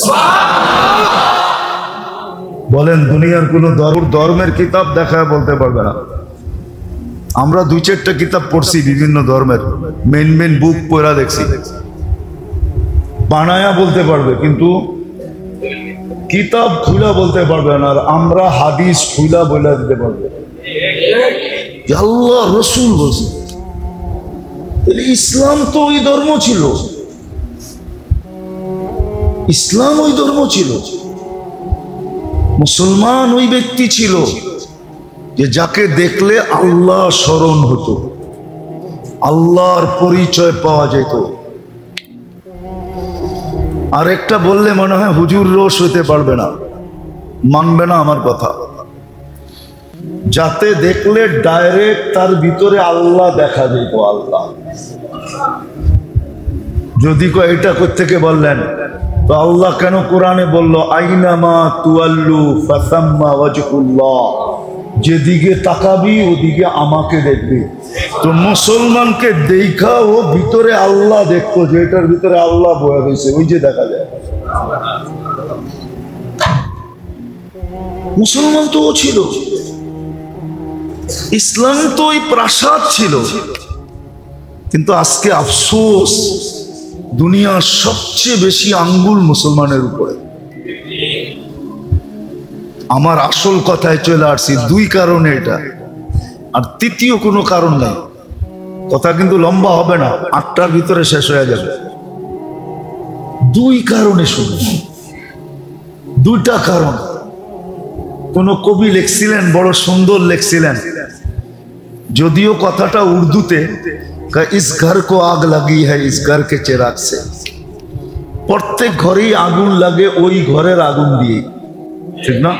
বলেন দুনিয়ার কোন ধর্মের কিতাব দেখায় বলতে পারবে না। আমরা 2-4টা কিতাব পড়ছি বিভিন্ন ধর্মের, মেন বুক পড়া দেখছি। বানায়া বলতে পারবে, কিন্তু কিতাব খুলা বলতে পারবে না। আর আমরা হাদিস খুলা বলে দিতে পারবে। আল্লাহ রসুল বলছে। ইসলাম তো ওই ধর্ম ছিল, ইসলাম ওই ধর্ম ছিল। মুসলমান ওই ব্যক্তি ছিল যে যাকে দেখলে আল্লাহ স্মরণ হতো, আল্লাহর পরিচয় পাওয়া যেত। আর একটা বললে মনে হয় হুজুর রোষ হইতে পারবে না, মানবে না আমার কথা। যাতে দেখলে ডাইরেক্ট তার ভিতরে আল্লাহ দেখা যেত। আল্লাহ যদি এটা কোত্থেকে বললেন, তো আল্লাহ কেন কোরআনে বলল আইনামা তুয়াল্লু ফাসাম্মা ওয়াজহুল্লাহ, যেদিকে তাকাবি ওদিকে আমাকে দেখবি। তো মুসলমানকে দেখা ও ভিতরে আল্লাহ দেখতো, যে এটার ভিতরে আল্লাহ বয়ে রয়েছে, ওই যে দেখা যায়। মুসলমান তো ও ছিল, ইসলাম তো ওই প্রাসাদ ছিল। কিন্তু আজকে আফসোস, দুনিয়ার সবচেয়ে বেশি আঙ্গুল মুসলমানের উপরে। আমার আসল কথায় চলে আসছি, দুই কারণে এটা, আর তৃতীয় কোনো কারণ নাই। কথা কিন্তু লম্বা হবে না, 8টার ভিতরে শেষ হয়ে যাবে। দুই কারণে শুধু, দুইটা কারণ। কোন কবি লিখছিলেন, বড় সুন্দর লিখছিলেন, যদিও কথাটা উর্দুতে, ইস ঘর কো আগ লাগি হ্যায় ইস ঘর কে চিরাগ সে। প্রত্যেক ঘরেই আগুন লাগে ওই ঘরের আগুন দিয়ে, ঠিক না?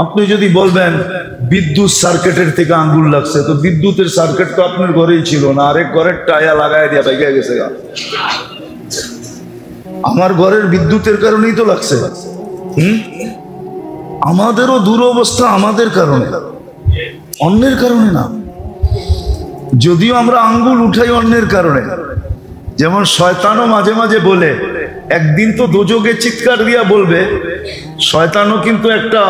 আপনি যদি বলবেন বিদ্যুৎ সার্কিটের থেকে আগুন লাগছে, তো বিদ্যুতের সার্কিট তো আপনার ঘরেই ছিল না, আরেক ঘরের টায়া লাগাই দিয়া ভেঙে গেছে। আমার ঘরের বিদ্যুতের কারণেই তো লাগছে। আমাদেরও দুরবস্থা আমাদের কারণে, অন্যের কারণে না। যদিও আমরা আঙ্গুল উঠাই অন্যের কারণে। যেমন শয়তানও মাঝে মাঝে বলে, একদিন তো দোজগে চিৎকার দিয়া বলবে। শয়তানও কিন্তু একটা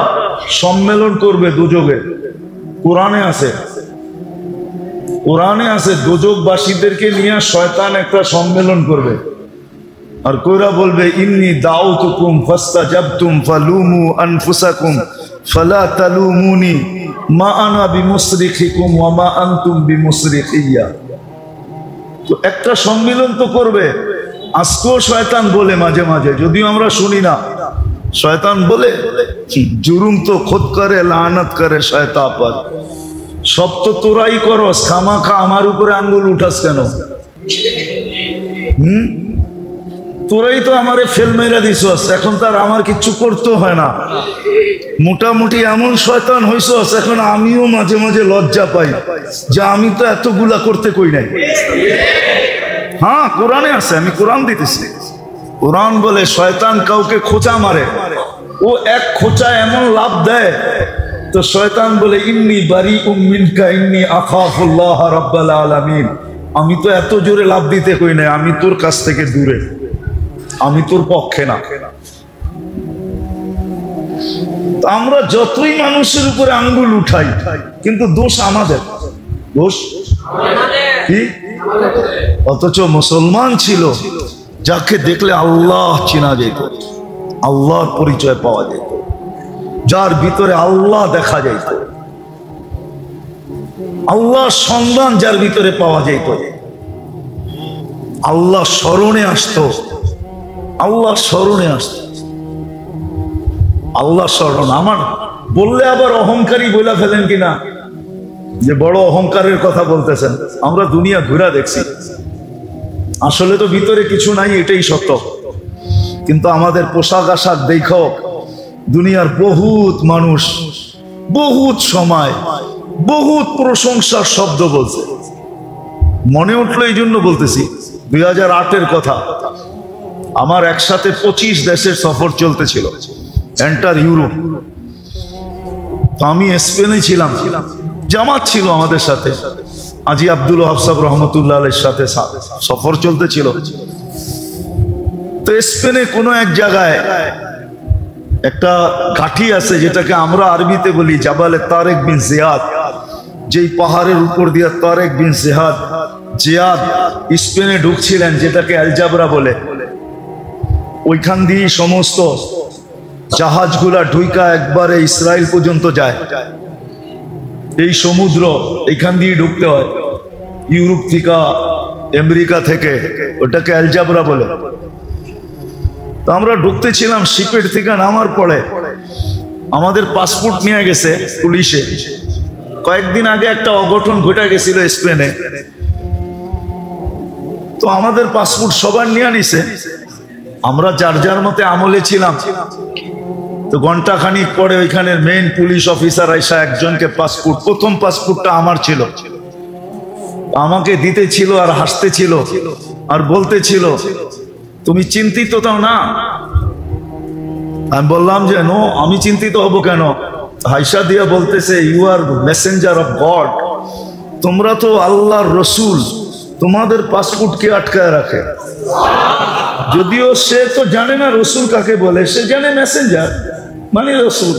সম্মেলন করবে দোজগে, কোরআনে আছে, কোরআনে আছে, দোজগবাসীদেরকে নিয়ে শয়তান একটা সম্মেলন করবে। আর কইরা বলবে, ইন্নী দাউতুকুম ফাস্তাজাবতুম ফালুমু আনফুসাকুম ফালা তালুমুনি মা আনা বিমুসরিখিকুম ওয়া মা আনতুম বিমুসরিখিয়া। তো একটা সম্মেলন তো করবে। আজকেও শয়তান বলে মাঝে মাঝে, যদিও আমরা শুনি না। শয়তান বলে, জুরুম তো খুদ করে লানত করে শয়তান পর। সব তো তোরাই করস, খামাখা আমার উপরে আঙ্গুল উঠাস কেন? তোরাই তো আমারে ফেল মেরা দিছস, এখন তার আমার কিচ্ছু করতে হয় না। মোটামুটি এমন শয়তান হইছস, এখন আমিও মাঝে মাঝে লজ্জা পাই যে আমি তো এতগুলা করতে কই নাই। হ্যাঁ, কোরআনে আছে, আমি কোরআন দিতেছি। কোরআন বলে শয়তান কাউকে খোঁচা মারে, ও এক খোঁচা এমন লাভ দেয়, তো শয়তান বলে ইন্নী বারিউম মিনকা ইন্নী আখাফুল্লাহ রাব্বাল আলামিন। আমি তো এত জোরে লাভ দিতে কই নাই, আমি তোর কাছ থেকে দূরে, আমি তোর পক্ষে না। আমরা যতই মানুষের উপরে আঙ্গুল উঠাই, কিন্তু দোষ আমাদের, দোষ কি? অথচ মুসলমান ছিল যাকে দেখলে আল্লাহ চেনা যেত, আল্লাহর পরিচয় পাওয়া যেত, যার ভিতরে আল্লাহ দেখা যেত, আল্লাহর সন্ধান যার ভিতরে পাওয়া যেত, আল্লাহ স্মরণে আসতো, আল্লাহ স্মরণে আসতো। আল্লাহ স্মরণ আমার বললে আবার অহংকারী বলে ফেলেন কিনা, যে বড় অহংকারের কথা বলতেছেন। আমরা দুনিয়া ঘুরা দেখছি, আসলে তো ভিতরে কিছু নাই, এটাই সত্য। কিন্তু আমাদের পোশাক আশাক দেখো, দুনিয়ার বহুত মানুষ বহুত সময় বহুত প্রশংসার শব্দ বলছে। মনে উঠলো এই জন্য বলতেছি, 2008-এর কথা। আমার একসাথে 25 দেশের সফর চলতেছিল, এন্টার ইউরোপ। তো আমি স্পেনে ছিলাম, জামাত ছিল আমাদের সাথে, আজি আব্দুল ওয়াহাব সাহেব রহমতুল্লাহ আলাইহির সাথে সফর চলতেছিল। তো স্পেনে কোনো এক জায়গায় একটা ঘাঁটি আছে, যেটাকে আমরা আরবিতে বলি জাবালে তারেক বিন জিয়াদ। যেই পাহাড়ের উপর দিয়ে তারেক বিন জিয়াদ স্পেনে ঢুকছিলেন, যেটাকে আলজাবরা বলে। ওইখান দিয়ে সমস্ত জাহাজগুলা ঢুইকা একবারে ইসরায়েল পর্যন্ত যায়। এই সমুদ্র এখান দিয়ে ঢুকতে হয়, ইউরোপ থেকে, আমেরিকা থেকে, ওটাকে অ্যালজাবরা বলে। তো আমরা ঢুকতেছিলাম, শিপের থেকে নামার পরে আমাদের পাসপোর্ট নিয়ে গেছে পুলিশে। কয়েকদিন আগে একটা অঘটন ঘটে গেছিল স্পেনে, তো আমাদের পাসপোর্ট সবার নিয়ে নিছে। আমরা যার যার মতে আমলে ছিলাম। তো ঘন্টা খানিক পরে ওইখানের মেইন পুলিশ অফিসার আইসা একজনকে পাসপোর্ট, প্রথম পাসপোর্টটা আমার ছিল, আমাকে দিতে ছিল আর হাসতে ছিল আর বলতে ছিল, তুমি চিন্তিত তো না? আমি বললাম যে নো, আমি চিন্তিত হব কেন? হাইসা দিয়া বলতেছে, you are messenger of God, তোমরা তো আল্লাহর রসুল, তোমাদের পাসপোর্ট কে আটকায় রাখে? যদিও সে তো জানে না রসুল কাকে বলে, সে জানে মেসেঞ্জার মানে রসুল।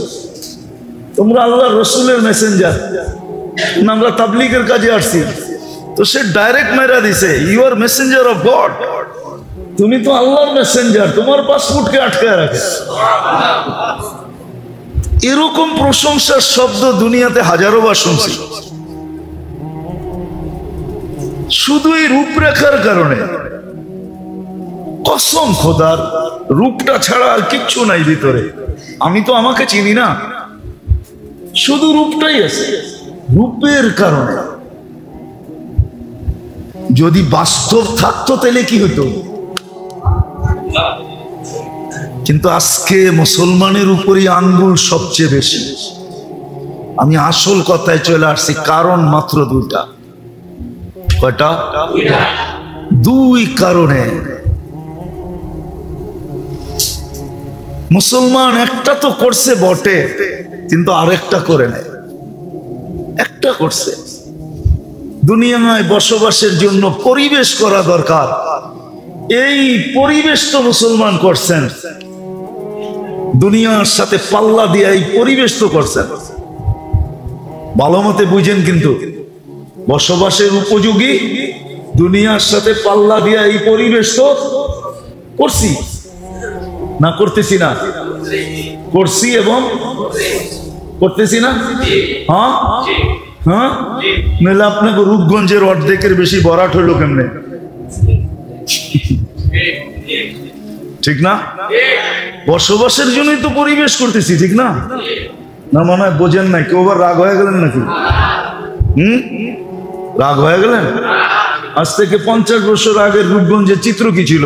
তোমরা আল্লাহর রসুলের মেসেঞ্জার, আমরা তাবলীগের কাজে আসছি। তো সে ডাইরেক্ট মেরা দিছে, you are messenger of God, তুমি তো আল্লাহর মেসেঞ্জার, তোমার পাসপোর্টকে আটকায় রাখে। এরকম প্রশংসার শব্দ দুনিয়াতে হাজারো বার শুনছি, শুধু এই রূপরেখার কারণে। কসম খোদার, রূপটা ছাড়া আর কিচ্ছু নাই ভিতরে। আমি তো আমাকে চিনি না, শুধু রূপটাই আছে। রূপের কারণে যদি বাস্তব থাকতো তাহলে কি হতো? কিন্তু আজকে মুসলমানের উপরই আঙ্গুল সবচেয়ে বেশি। আমি আসল কথায় চলে আসছি, কারণ মাত্র দুইটা। কয়টা? দুই কারণে। মুসলমান একটা তো করছে বটে, কিন্তু আরেকটা করে নাই। একটা করছে, দুনিয়ায় বসবাসের জন্য পরিবেশ করা দরকার। এই পরিবেশ তো মুসলমান করছেন, দুনিয়ার সাথে পাল্লা দিয়ে এই পরিবেশ তো করছেন। ভালো মতে বুঝেন, কিন্তু বসবাসের উপযোগী দুনিয়ার সাথে পাল্লা দিয়ে এই পরিবেশ তো করছি না? করতেছি না? করছি এবং করতেছি না? হ্যাঁ হ্যাঁ, নাহলে আপনাকে রূপগঞ্জের অর্ধেকের বেশি বরাট হইল কেমনে? ঠিক না? বসবাসের জন্যই তো পরিবেশ করতেছি, ঠিক না? না মনে হয় বোঝেন নাই। কেউ আবার রাগ হয়ে গেলেন নাকি? রাগ হয়ে গেলেন? আজ থেকে 50 বছর আগের রূপগঞ্জের চিত্র কি ছিল?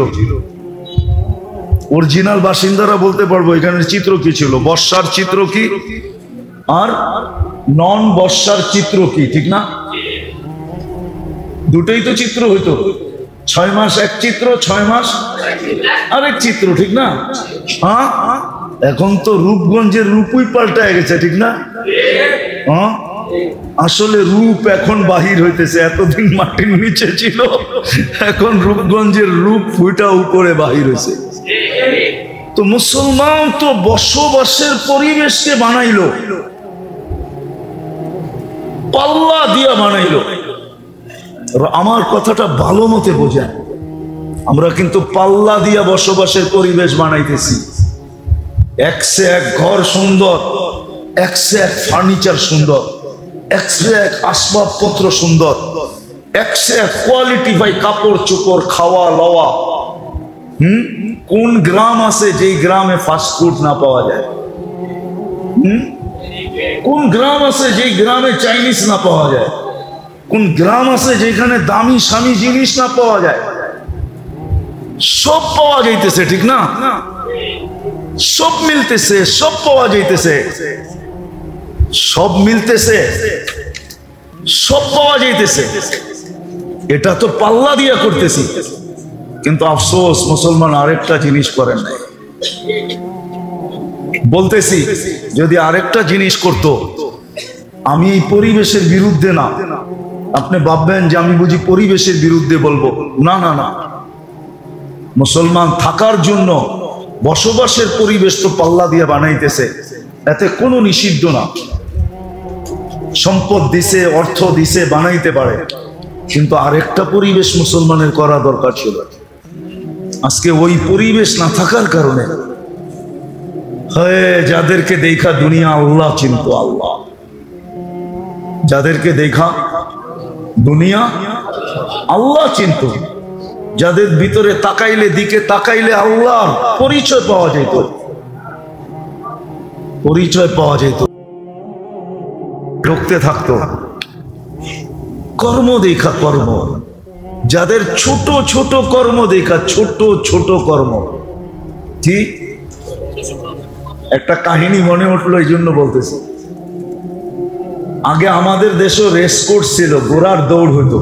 অরিজিনাল বাসিন্দারা বলতে পারবো এখানের চিত্র কি ছিল, বর্ষার চিত্র কি আর নন বর্ষার চিত্র কি, ঠিক না? দুটোই তো চিত্র হইতো। 6 মাস এক চিত্র, 6 মাস আরেক চিত্র, ঠিক না? হ্যাঁ, এখন তো রূপগঞ্জের রূপই পাল্টায় গেছে, ঠিক না? হ্যাঁ, আসলে রূপ এখন বাহির হইতেছে। এতদিন মাটির নিচে ছিল, এখন রূপগঞ্জের রূপ ফুটা উপরে বাহির হয়েছে। তো মুসলমান তো বসবাসের পরিবেশকে বানাইলো, পাল্লা দিয়া বানাইলো। আমার কথাটা ভালো মতে বোঝেন, আমরা কিন্তু পাল্লা দিয়া বসবাসের পরিবেশ বানাইতেছি। একসে এক ঘর সুন্দর, একসে এক ফার্নিচার সুন্দর, একসে এক আসবাবপত্র সুন্দর, একসে এক কোয়ালিটি ভাই কাপড় চোপড়, খাওয়া লওয়া। কোন গ্রাম আছে যেই গ্রামে ফাস্টফুড না পাওয়া যায়? কোন গ্রাম আছে যেই গ্রামে চাইনিজ না পাওয়া যায়? কোন গ্রাম আছে যেখানে দামি স্বামী জিনিস না পাওয়া যায়? সব পাওয়া যাইতেছে, ঠিক না? সব মিলতেছে, সব পাওয়া যাইতেছে, সব মিলতেছে, সব পাওয়া যাইতেছে। এটা তো পাল্লা দিয়া করতেছি। কিন্তু আফসোস, মুসলমান আরেকটা জিনিস করেন নাই। বলতেছি, যদি আরেকটা জিনিস করত, আমি এই পরিবেশের বিরুদ্ধে না। আপনি ভাববেন যে আমি বুঝি পরিবেশের বিরুদ্ধে বলবো। না না না, মুসলমান থাকার জন্য বসবাসের পরিবেশ তো পাল্লা দিয়ে বানাইতেছে, এতে কোনো নিষিদ্ধ না। সম্পদ দিছে, অর্থ দিছে, বানাইতে পারে। কিন্তু আরেকটা পরিবেশ মুসলমানের করা দরকার ছিল। আজকে ওই পরিবেশ না থাকার কারণে যাদেরকে দেখা দুনিয়া আল্লাহ চিনত, আল্লাহ যাদেরকে দেখা দুনিয়া আল্লাহ চিনত, যাদের ভিতরে তাকাইলে দিকে তাকাইলে আল্লাহর পরিচয় পাওয়া যেত, পরিচয় পাওয়া যেত, ঢুকতে থাকতো। কর্ম দেখা, কর্ম যাদের ছোট ছোট কর্ম দেখা, ছোট ছোট কর্ম। ঠিক একটা কাহিনী মনে উঠলো, এই জন্য বলতেছি। আগে আমাদের দেশে রেস কোর্স ছিল, ঘোড়ার দৌড় হইতো।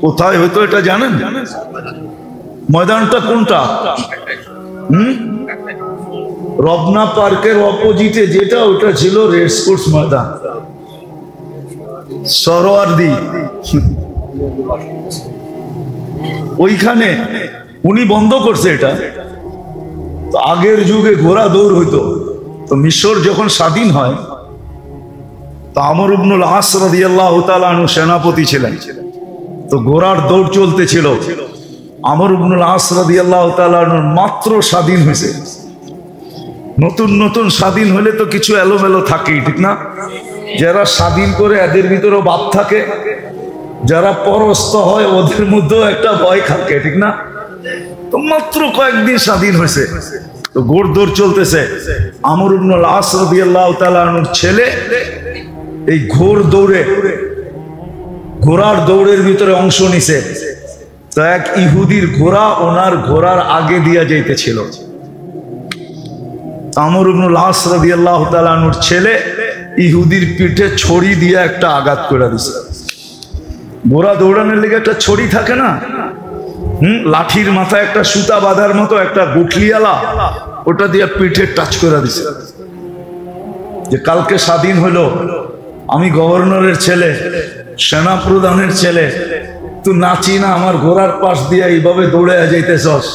কোথায় হইতো এটা জানেন? ময়দানটা কোনটা? রবনা পার্কের অপোজিটে যেটা, ওটা ছিল রেস কোর্স ময়দান, সরোয়ার্দি। ওইখানে উনি বন্ধ করছে এটা। তো আগের যুগে ঘোড়া দৌড় হইতো। তো মিশর যখন স্বাধীন হয়, তো আমর ইবনুল আস রাদিয়াল্লাহু তাআলা আনহু সেনাপতি ছিলেন। তো ঘোড়ার দৌড় চলতেছিল। আমর ইবনুল আস রাদিয়াল্লাহু তাআলা আনহু মাত্র স্বাধীন হয়েছে। নতুন নতুন স্বাধীন হলে তো কিছু এলোমেলো থাকেই, ঠিক না? যারা স্বাধীন করে এদের ভিতরেও ভাব থাকে, যারা পরস্ত হয় ওদের মধ্যেও একটা ভয় থাকে, ঠিক না? তো মাত্র কয়েকদিন স্বাধীন হয়েছে, তো ঘোড় দৌড় চলতেছে। আমর ইবনুল আস রাদিয়াল্লাহু তাআলা আনহুর ছেলে এই ঘোড়ার দৌড়ের ভিতরে অংশ নিছে। তো এক ইহুদির ঘোড়া ওনার ঘোড়ার আগে দিয়া যাইতেছিল। আমর ইবনুল আস রাদিয়াল্লাহু তাআলা আনহুর ছেলে ইহুদির পিঠে ছড়ি দিয়ে একটা আঘাত করে দিছে। ঘোড়া দৌড়ানোর লেগে একটা ছড়ি থাকে না, লাঠির মাথায় একটা সুতা বাঁধার মতো একটা গুঠলিয়ালা, ওটা দিয়ে পিঠে টাচ করে দিছে। যে কালকে স্বাধীন হলো, আমি গভর্নরের ছেলে, সেনা প্রধানের ছেলে, তুই নাচি না আমার ঘোড়ার পাশ দিয়ে এইভাবে দৌড়ে যাইতেছস,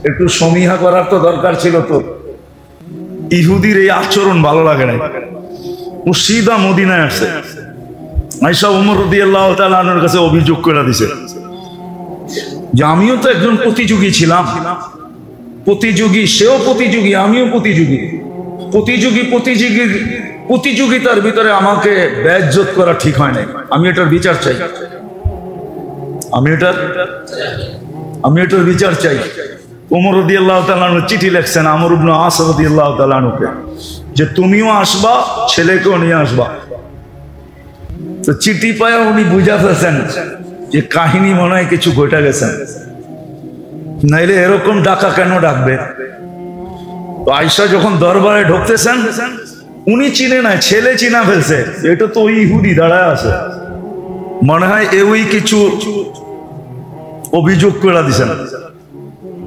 একটু সমীহা করার তো দরকার ছিল। তো ইহুদির এই আচরণ ভালো লাগে না। ও সিধা মদিনায় আসছে, আয়েশা ওমর রাদিয়াল্লাহু তাআলা আনহুর কাছে অভিযোগ করে দিছে যে আমিও তো একজন প্রতিযোগী ছিলাম, প্রতিযোগী, সেও প্রতিযোগী, আমিও প্রতিযোগী। প্রতিযোগিতার ভিতরে আমাকে বেইজ্জত করা ঠিক হয় নাই। আমি এটার বিচার চাই, আমি এটার বিচার চাই। ওমর রাদিয়াল্লাহু তাআলা আনহু চিঠি লিখছেন আমর ইবনে আস রাদিয়াল্লাহু তাআলা আনহুকে, যে তুমিও আসবা, ছেলেকেও নিয়ে আসবা। তো চিঠি পায়া উনি বুঝা ফেলছেন যে কাহিনী মনে হয় কিছু ঘটে গেছে, নাইলে এরকম ডাকা কেন ডাকবে। তো আয়েশা যখন দরবারে ঢুকতেছেন, উনি চিনে নাই, ছেলে চিনা ফেলছে, এটা তো ওই ইহুদি দাঁড়ায় আছে, মনে হয় ওই কিছু অভিযোগ করে দিছেন।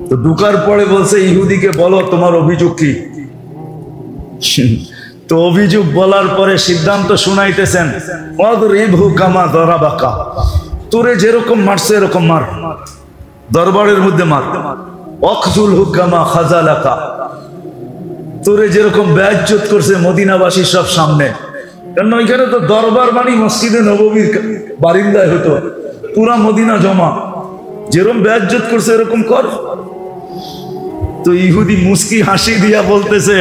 তো ঢুকার পরে বলছে ইহুদিকে, বলো তোমার অভিযোগ কি? তো অভিযোগ বলার পরে সিদ্ধান্ত শুনাইতেছেন, ওয়াদরিবহু কামা দরাবাকা, তোরে যেরকম মারছে এরকম মার, দরবারের মধ্যে মার। ওয়াকজুলহু কামা খাযালাকা, তোরে যেরকম বেইজ্জত করছে মদিনাবাসীর সব সামনে, কারণ ওইখানে তো দরবার মানে মসজিদে নববীর বারিন্দায় হতো, পুরা মদিনা জমা, যেরকম বেইজ্জত করছে এরকম কর। তো ইহুদি মুস্কি হাসি দিয়া বলতেছে,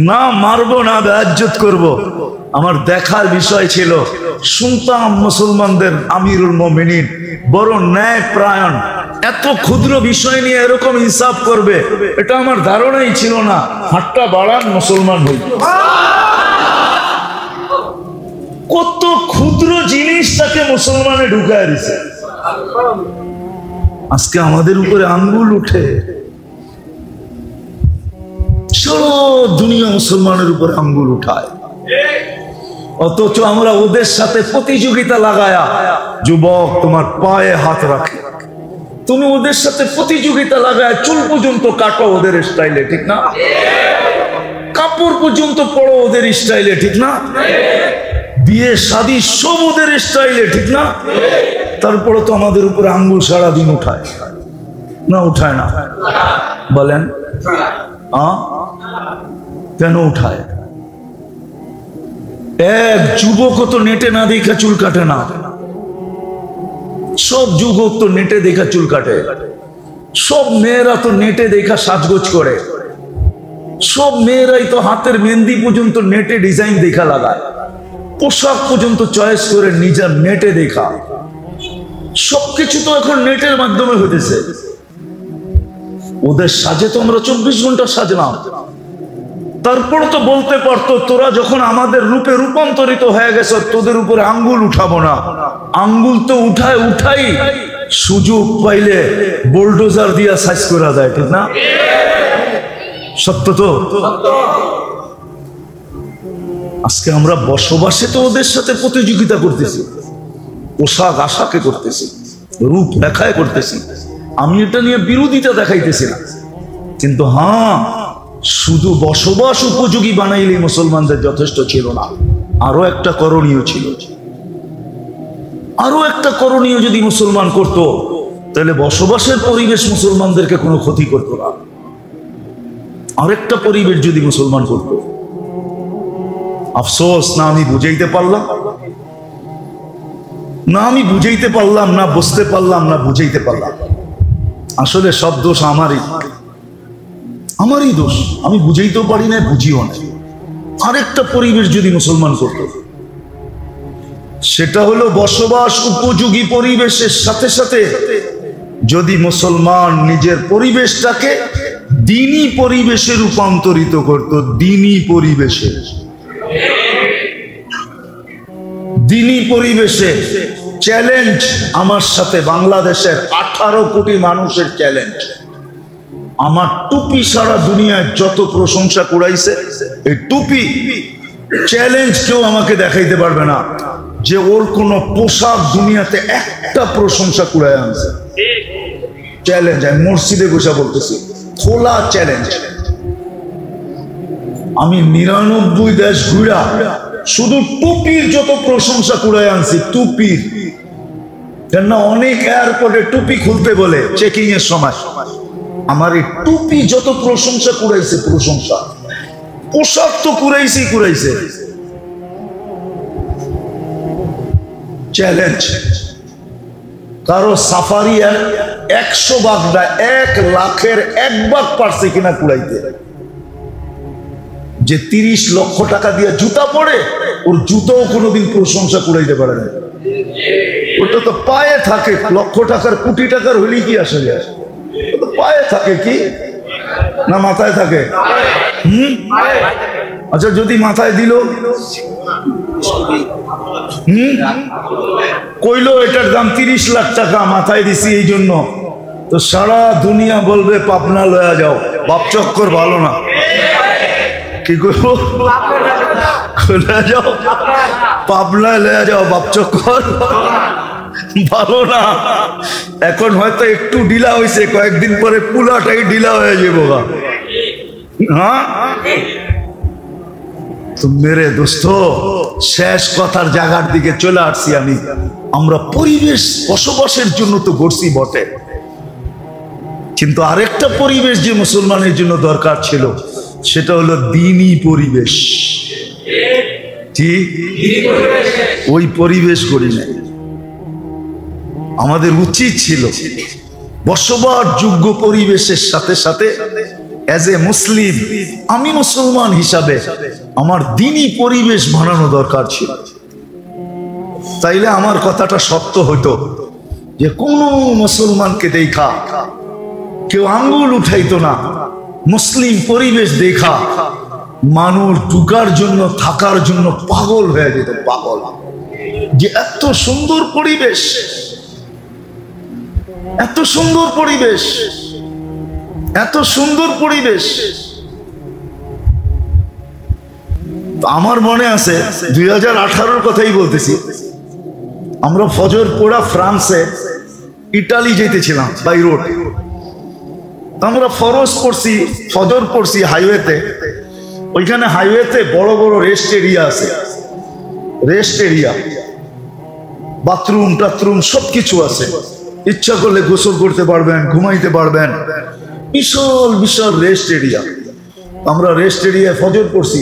না মারবো না, বেইজ্জত করব। আমার দেখার বিষয় ছিল, শুনতাম মুসলমানদের আমিরুল মুমিনিন বড় ন্যায় প্রায়ণ, এত ক্ষুদ্র বিষয় নিয়ে এরকম হিসাব করবে, এটা আমার ধারণাই ছিল না। হাতটা বাড়ান, মুসলমান হই। কত ক্ষুদ্র জিনিস তাকে মুসলমানে ঢুকায় দিছে। আজকে আমাদের উপরে আঙ্গুল উঠে, সারা দুনিয়া মুসলমানের উপরে আঙ্গুল উঠায়, অথচ আমরা ওদের সাথে প্রতিযোগিতা লাগায়া, যুবক তোমার পায়ে হাত রাখে, তুমি ওদের সাথে প্রতিযোগিতা লাগায় চুল পর্যন্ত কাটো ওদের স্টাইলে, ঠিক না? কাপড় পর্যন্ত পরো ওদের স্টাইলে, ঠিক না? বিয়ে শাদী সব ওদের স্টাইলে, ঠিক না? তারপরে তো আমাদের উপরে আঙ্গুল সারাদিন উঠায় না, উঠায় না? বলেন কেন উঠায়? এক যুবক তো নেটে না দেখা চুল কাটে না, সব যুবক তো নেটে দেখা চুল কাটে। সব মেয়েরা তো নেটে দেখা সাজগোজ করে, সব মেয়েরাই তো হাতের মেহেন্দি পর্যন্ত নেটে ডিজাইন দেখা লাগায়, পোশাক পর্যন্ত চয়েস করে নিজের নেটে দেখা। সবকিছু তো এখন নেটের মাধ্যমে হতেছে। ওদের সাজে তো আমরা 24 ঘন্টা সাজলাম, তারপর তো বলতে পারতো তোরা যখন আমাদের রূপে রূপান্তরিত হয়ে গেছে তোদের উপরে আঙ্গুল উঠাবো না। আঙ্গুল তো উঠাই সুযোগ পাইলে বুলডোজার দিয়া সাইজ করা যায়, ঠিক না? সত্য তো। আজকে আমরা বসবাসে তো ওদের সাথে প্রতিযোগিতা করতেছি, পোশাক আশাকে করতেছি, রূপ দেখায় করতেছি। আমি এটা নিয়ে বিরোধিতা দেখাইতেছি না, কিন্তু হ্যাঁ, শুধু বসবাস উপযোগী বানাইলেই মুসলমানদের যথেষ্ট ছিল না। আরো একটা করণীয় ছিল, আরো একটা করণীয় যদি মুসলমান করত তাহলে বসবাসের পরিবেশ মুসলমানদেরকে কোনো ক্ষতি করত না। আরেকটা পরিবেশ যদি মুসলমান করত। আফসোস, না আমি বুঝাইতে পারলাম, না আমি বুঝাইতে পারলাম, না বুঝতে পারলাম, না বুঝাইতে পারলাম। আসলে সব দোষ আমারই দোষ। আমি বুঝাইতেও পারি না, বুঝিও না। আরেকটা পরিবেশ যদি মুসলমান করত, সেটা হলো বসবাস উপযোগী পরিবেশের সাথে সাথে যদি মুসলমান নিজের পরিবেশটাকে দ্বীনি পরিবেশে রূপান্তরিত করত। দ্বীনি পরিবেশে, দ্বীনি পরিবেশে চ্যালেঞ্জ আমার সাথে বাংলাদেশের 18 কোটি মানুষের চ্যালেঞ্জ। আমার টুপি সারা দুনিয়ায় যত প্রশংসা কুড়াইছে, এই টুপি চ্যালেঞ্জ কেউ আমাকে দেখাইতে পারবে না যে ওর কোন পোশাক দুনিয়াতে একটা প্রশংসা কুড়ায় আনছে। চ্যালেঞ্জ, আমি মসজিদে বসে বলতেছি, খোলা চ্যালেঞ্জ। আমি 99 দেশ ঘুরা শুধু টুপির যত প্রশংসা কুড়ায় আনছি, টুপির। কেননা অনেক এয়ারপোর্টে টুপি খুলতে বলে চেকিং এর সময়, আমার এই টুপি যত প্রশংসা কুড়াইছে, প্রশংসা। পোশাক তো কুড়াইছে। চ্যালেঞ্জ কারো সাফারি 100 ভাগটা 1 লাখের 1 ভাগ পারছে কিনা কুড়াইতে। যে 30 লক্ষ টাকা দিয়ে জুতা পরে, ওর জুতাও কোনোদিন প্রশংসা কুড়াইতে পারে না। ওটা তো পায়ে থাকে, লক্ষ টাকার কোটি টাকার হইলেই কি আসলে পায়ে থাকে কি না মাথায় থাকে? আচ্ছা, যদি মাথায় দিল, কইলো এটার দাম 30 লাখ টাকা, মাথায় দিছি এই জন্য, তো সারা দুনিয়া বলবে পাবনা লয়া যাও, বাপ চক্কর ভালো না। কি করবো? যাও পাবনা লয়া যাও, বাপ চক্কর ভালো না। এখন হয়তো একটু ঢিলা হয়েছে, কয়েকদিন পরে পুলাটাই ঢিলা হয়ে যাবো। হ্যাঁ, তো মেরে দোস্ত, শেষ কথার জায়গার দিকে চলে আসছি আমি। আমরা পরিবেশ বসবাসের জন্য তো গড়ছি বটে, কিন্তু আরেকটা পরিবেশ যে মুসলমানের জন্য দরকার ছিল, সেটা হলো দ্বীনি পরিবেশ। ঠিক, ওই পরিবেশ করি নাই। আমাদের উচিত ছিল বসবাস যোগ্য পরিবেশের সাথে সাথে এজ এ মুসলিম, আমি মুসলমান হিসাবে আমার দ্বীনি পরিবেশ বানানো দরকার ছিল। তাইলে আমার কথাটা সত্য হতো যে কোন মুসলমানকে দেখা কেউ আঙ্গুল উঠাইতো না। মুসলিম পরিবেশ দেখা মানুষ ঢুকার জন্য, থাকার জন্য পাগল হয়ে যেত, পাগল। যে এত সুন্দর পরিবেশ, এত সুন্দর পরিবেশ, এত সুন্দর পরিবেশ। আমার মনে আছে 2018-র কথাই বলতেছি, আমরা ফজর পড়া ফ্রান্সে ইটালি যেতেছিলাম বাই রোড। আমরা ফরজ পড়ছি, ফজর পড়ছি হাইওয়েতে। ওইখানে হাইওয়েতে বড় বড় রেস্ট এরিয়া আছে, রেস্ট এরিয়া, বাথরুম টাথরুম সবকিছু আছে। ইচ্ছা করলে গোসল করতে পারবেন, ঘুমাইতে পারবেন, বিশাল বিশাল রেস্ট এরিয়া। আমরা রেস্ট এরিয়ায় ফজর পড়ছি।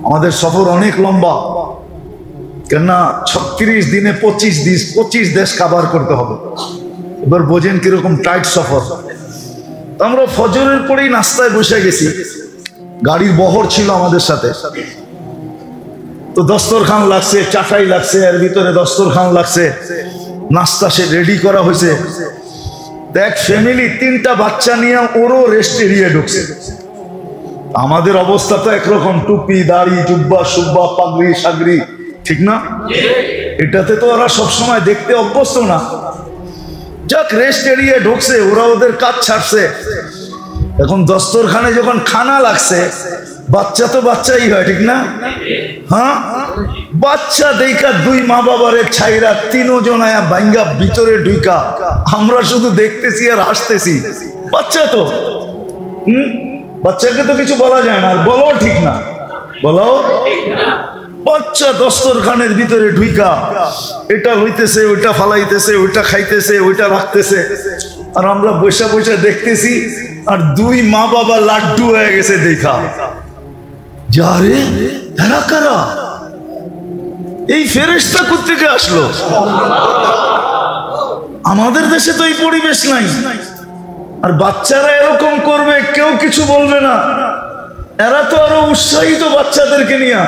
আমাদের সফর অনেক লম্বা, কেননা 36 দিনে 25 দেশ কভার করতে হবে। এবার বোঝেন কিরকম টাইট সফর। আমরা ফজরের পরেই নাস্তায় বসে গেছি, গাড়ির বহর ছিল আমাদের সাথে। তো দস্তরখান লাগছে, চাটাই লাগছে, এর ভিতরে দস্তরখান লাগছে, নাস্তা সে রেডি করা হয়েছে। দেখ ফ্যামিলি 3টা বাচ্চা নিয়ে ওরও রেস্ট এরিয়া ঢুকছে। আমাদের অবস্থা তো একরকম, টুপি দাড়ি জুব্বা সুব্বা পাগড়ি সাগরি, ঠিক না? এটাতে তো ওরা সবসময় দেখতে অভ্যস্ত না। যাক রেস্ট এরিয়া ঢুকছে, ওরা ওদের কাজ ছাড়ছে। এখন দস্তরখানে যখন খানা লাগছে, বাচ্চা তো বাচ্চাই হয়, ঠিক না? হ্যাঁ, বাচ্চা দেখা 2 মা বাবারে ছাইরা 3 জন আয়া ভাঙ্গা ভিতরে ঢুকা, আমরা শুধু দেখতেছি আর হাসতেছি। বাচ্চা তো বাচ্চাকে তো কিছু বলা যায় না, আর বলো ঠিক না, বলো। বাচ্চা দস্তরখানের ভিতরে ঢুকা এটা হইতেছে, ওইটা ফালাইতেছে, ওইটা খাইতেছে, ওইটা রাখতেছে, আর আমরা বসে বসে দেখতেছি। আর 2 মা বাবা লাড্ডু হয়ে গেছে দেখা। যারে এরা কারা? এই ফেরেশতা কোত্থেকে আসলো? আমাদের দেশে তো এই পরিবেশ নাই। আর বাচ্চারা এরকম করবে, কেউ কিছু বলবে না। এরা তো আরো উৎসাহিত বাচ্চাদেরকে নিয়ে।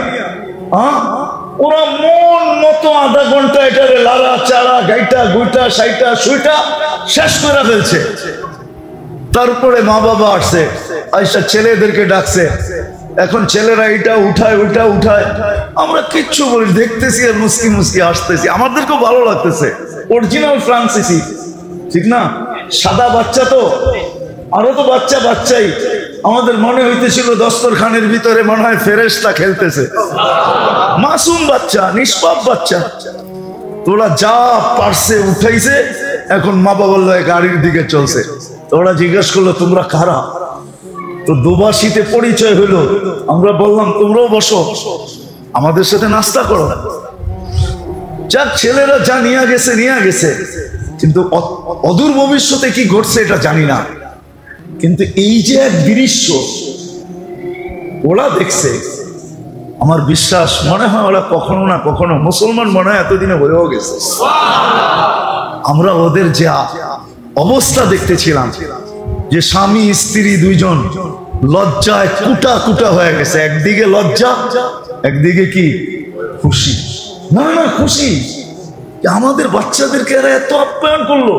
ওরা মন মতো আধা ঘন্টা এটারে লাড়া চাড়া গাইটা গুইটা সাইটা সুইটা শেষ করে ফেলছে। তারপরে মা বাবা আসছে, আইসা ছেলেদেরকে ডাকছে। এখন ছেলেরা এটা উঠায় ওইটা উঠায়, আমরা কিচ্ছু বলি, দেখতেছি আর মুস্কি মুস্কি আসতেছি। আমাদেরকেও ভালো লাগতেছে, অরিজিনাল ফ্রান্সিসি, ঠিক না? সাদা বাচ্চা তো, আরো তো বাচ্চা বাচ্চাই। আমাদের মনে হইতেছিল দস্তরখানের ভিতরে মনে হয় ফেরেশতা খেলতেছে। মাসুম বাচ্চা, নিষ্পাপ বাচ্চা। তোরা যা পারছে উঠাইছে, এখন মা বাবার গাড়ির দিকে চলছে। তোরা জিজ্ঞেস করলো তোমরা কারা? তো দুবাসীতে পরিচয় হলো। আমরা বললাম তোমরাও বসো, আমাদের সাথে নাস্তা করো। যাক ছেলেরা যা নিয়ে গেছে নিয়ে গেছে, কিন্তু অদূর ভবিষ্যতে কি ঘটছে এটা জানি না। কিন্তু এই যে এক দৃশ্য ওরা দেখছে, আমার বিশ্বাস মনে হয় ওরা কখনো না কখনো মুসলমান মনে হয় এতদিনে হয়েও গেছে। আমরা ওদের যে অবস্থা দেখতেছিলাম, যে স্বামী স্ত্রী 2 জন লজ্জায় কুটা কুটা হয়ে গেছে। একদিকে লজ্জা, একদিকে কি খুশি। না না খুশি, আমাদের বাচ্চাদেরকে এরা এত আপ্যায়ন করলো,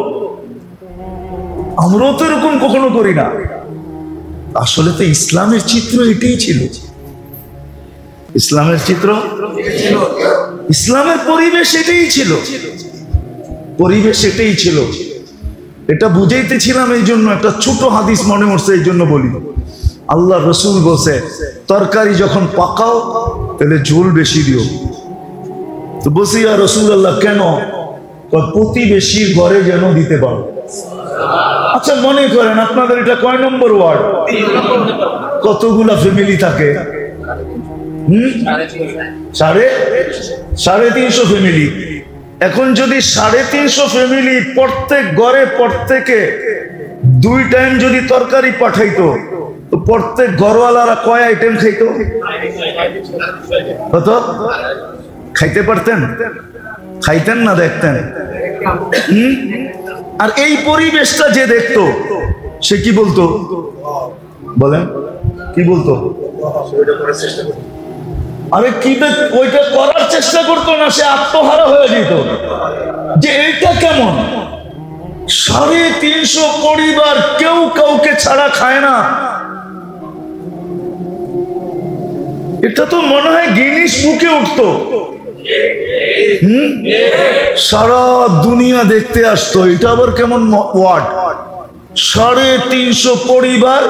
আমরাও তো এরকম কখনো করি না। আসলে তো ইসলামের চিত্র এটাই ছিল। ইসলামের চিত্র, ইসলামের পরিবেশ এটাই ছিল, পরিবেশ এটাই ছিল। এটা বুঝাইতেছিলাম এই জন্য, একটা ছোট হাদিস মনে পড়ছে এই জন্য বলি। আল্লাহ রসুল বলছে তরকারি যখন পাকাও তাহলে ঝোল বেশি দিও। তো বলছি ইয়া রাসূলুল্লাহ কেন? প্রতিবেশীর ঘরে যেন দিতে পারো। আচ্ছা মনে করেন আপনাদের এটা কয় নম্বর ওয়ার্ড? কতগুলা ফ্যামিলি থাকে? 350 ফ্যামিলি। এখন যদি 350 ফ্যামিলি প্রত্যেক ঘরে প্রত্যেকে 2 টাইম যদি তরকারি পাঠাইতো, তো প্রত্যেক ঘরওয়ালারা কয় আইটেম খাইতো? কত খাইতে পারতেন? খাইতেন না দেখতেন? আর এই পরিবেশটা যে দেখতো সে কি বলতো? বলেন কি বলতো? আরে কি ওইটা করার চেষ্টা করতো না, সে আত্মহারা হয়ে যেত যে এইটা কেমন? 350 পরিবার কেউ কাউকে ছাড়া খায় না। এটা তো মনে হয় গিনিস বুকে উঠতো। সারা দুনিয়া দেখতে আসতো এটা আবার কেমন ওয়ার্ড। 350 পরিবার,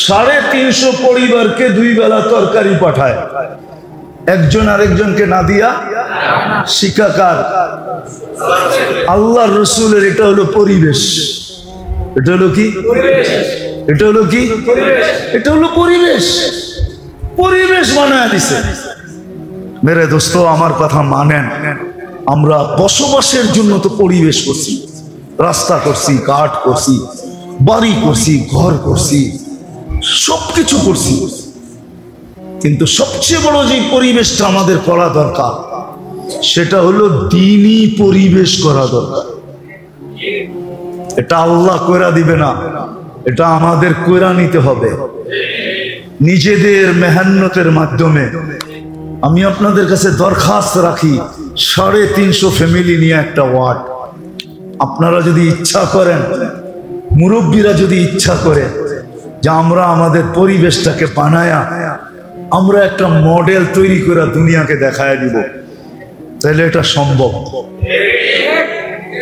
350 পরিবারকে 2 বেলা তরকারি পাঠায়, একজন আরেকজনকে না দিয়া। শিকাকার আল্লাহ রসুলের। এটা হলো পরিবেশ। এটা হলো কি? এটা হলো কি? এটা হলো পরিবেশ। পরিবেশ বানায় দিছে। মেরে দোস্ত আমার কথা মানেন, আমরা বসবাসের জন্য তো পরিবেশ করছি, রাস্তা করছি, ঘাট করছি, বাড়ি করছি, ঘর করছি, সবকিছু করছি। কিন্তু সবচেয়ে বড় যে পরিবেশটা আমাদের করা দরকার সেটা হলো দ্বীনি পরিবেশ করা দরকার। এটা আল্লাহ কইরা দিবে না, এটা আমাদের কইরা নিতে হবে নিজেদের মেহনতের মাধ্যমে। আমি আপনাদের কাছে দরখাস্ত রাখি, 350 ফ্যামিলি নিয়ে একটা ওয়ার্ড। আপনারা যদি ইচ্ছা করেন, মুরব্বীরা যদি ইচ্ছা করে যে আমরা আমাদের পরিবেশটাকে বানায়া আমরা একটা মডেল তৈরি করে দুনিয়াকে দেখায় দিব, তাহলে এটা সম্ভব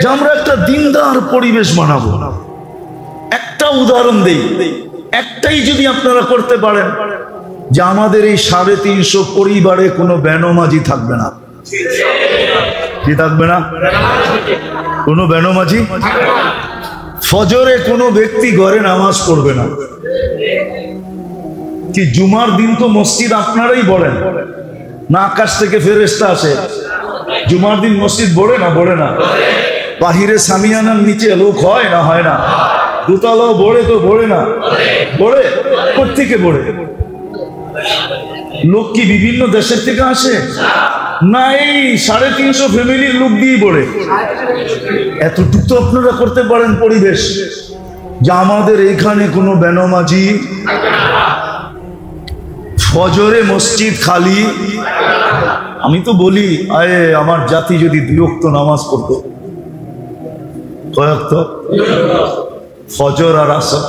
যে আমরা একটা দিনদার পরিবেশ বানাবো। একটা উদাহরণ দেই, একটাই যদি আপনারা করতে পারেন যে আমাদের এই 350 পরিবারে কোনো বেনমাজি থাকবে না। কি থাকবে না? কোনো বেনমাজি। ফজরে কোনো ব্যক্তি ঘরে নামাজ পড়বে না। কি জুমার দিন তো মসজিদ আপনারাই বলেন না, আকাশ থেকে ফেরেশতা আসে? জুমার দিন মসজিদ বড়ে না? বড়ে না? বাহিরে সামিয়ানার নিচে লোক হয় না? হয় না? দোতলাও বড়ে তো বড়ে না? বড়ে। কোত্থেকে বড়ে? লোক কি বিভিন্ন দেশের থেকে আসে না? এই 350 ফ্যামিলির লোক দিয়ে বড়ে। এতটুকু তো আপনারা করতে পারেন পরিবেশ যে আমাদের এখানে কোনো বেনমাজি, ফজরে মসজিদ খালি। আমি তো বলি আয়ে আমার জাতি যদি 2 ওয়াক্ত নামাজ পড়তো, কয় ওয়াক্ত? ফজর আর আসর,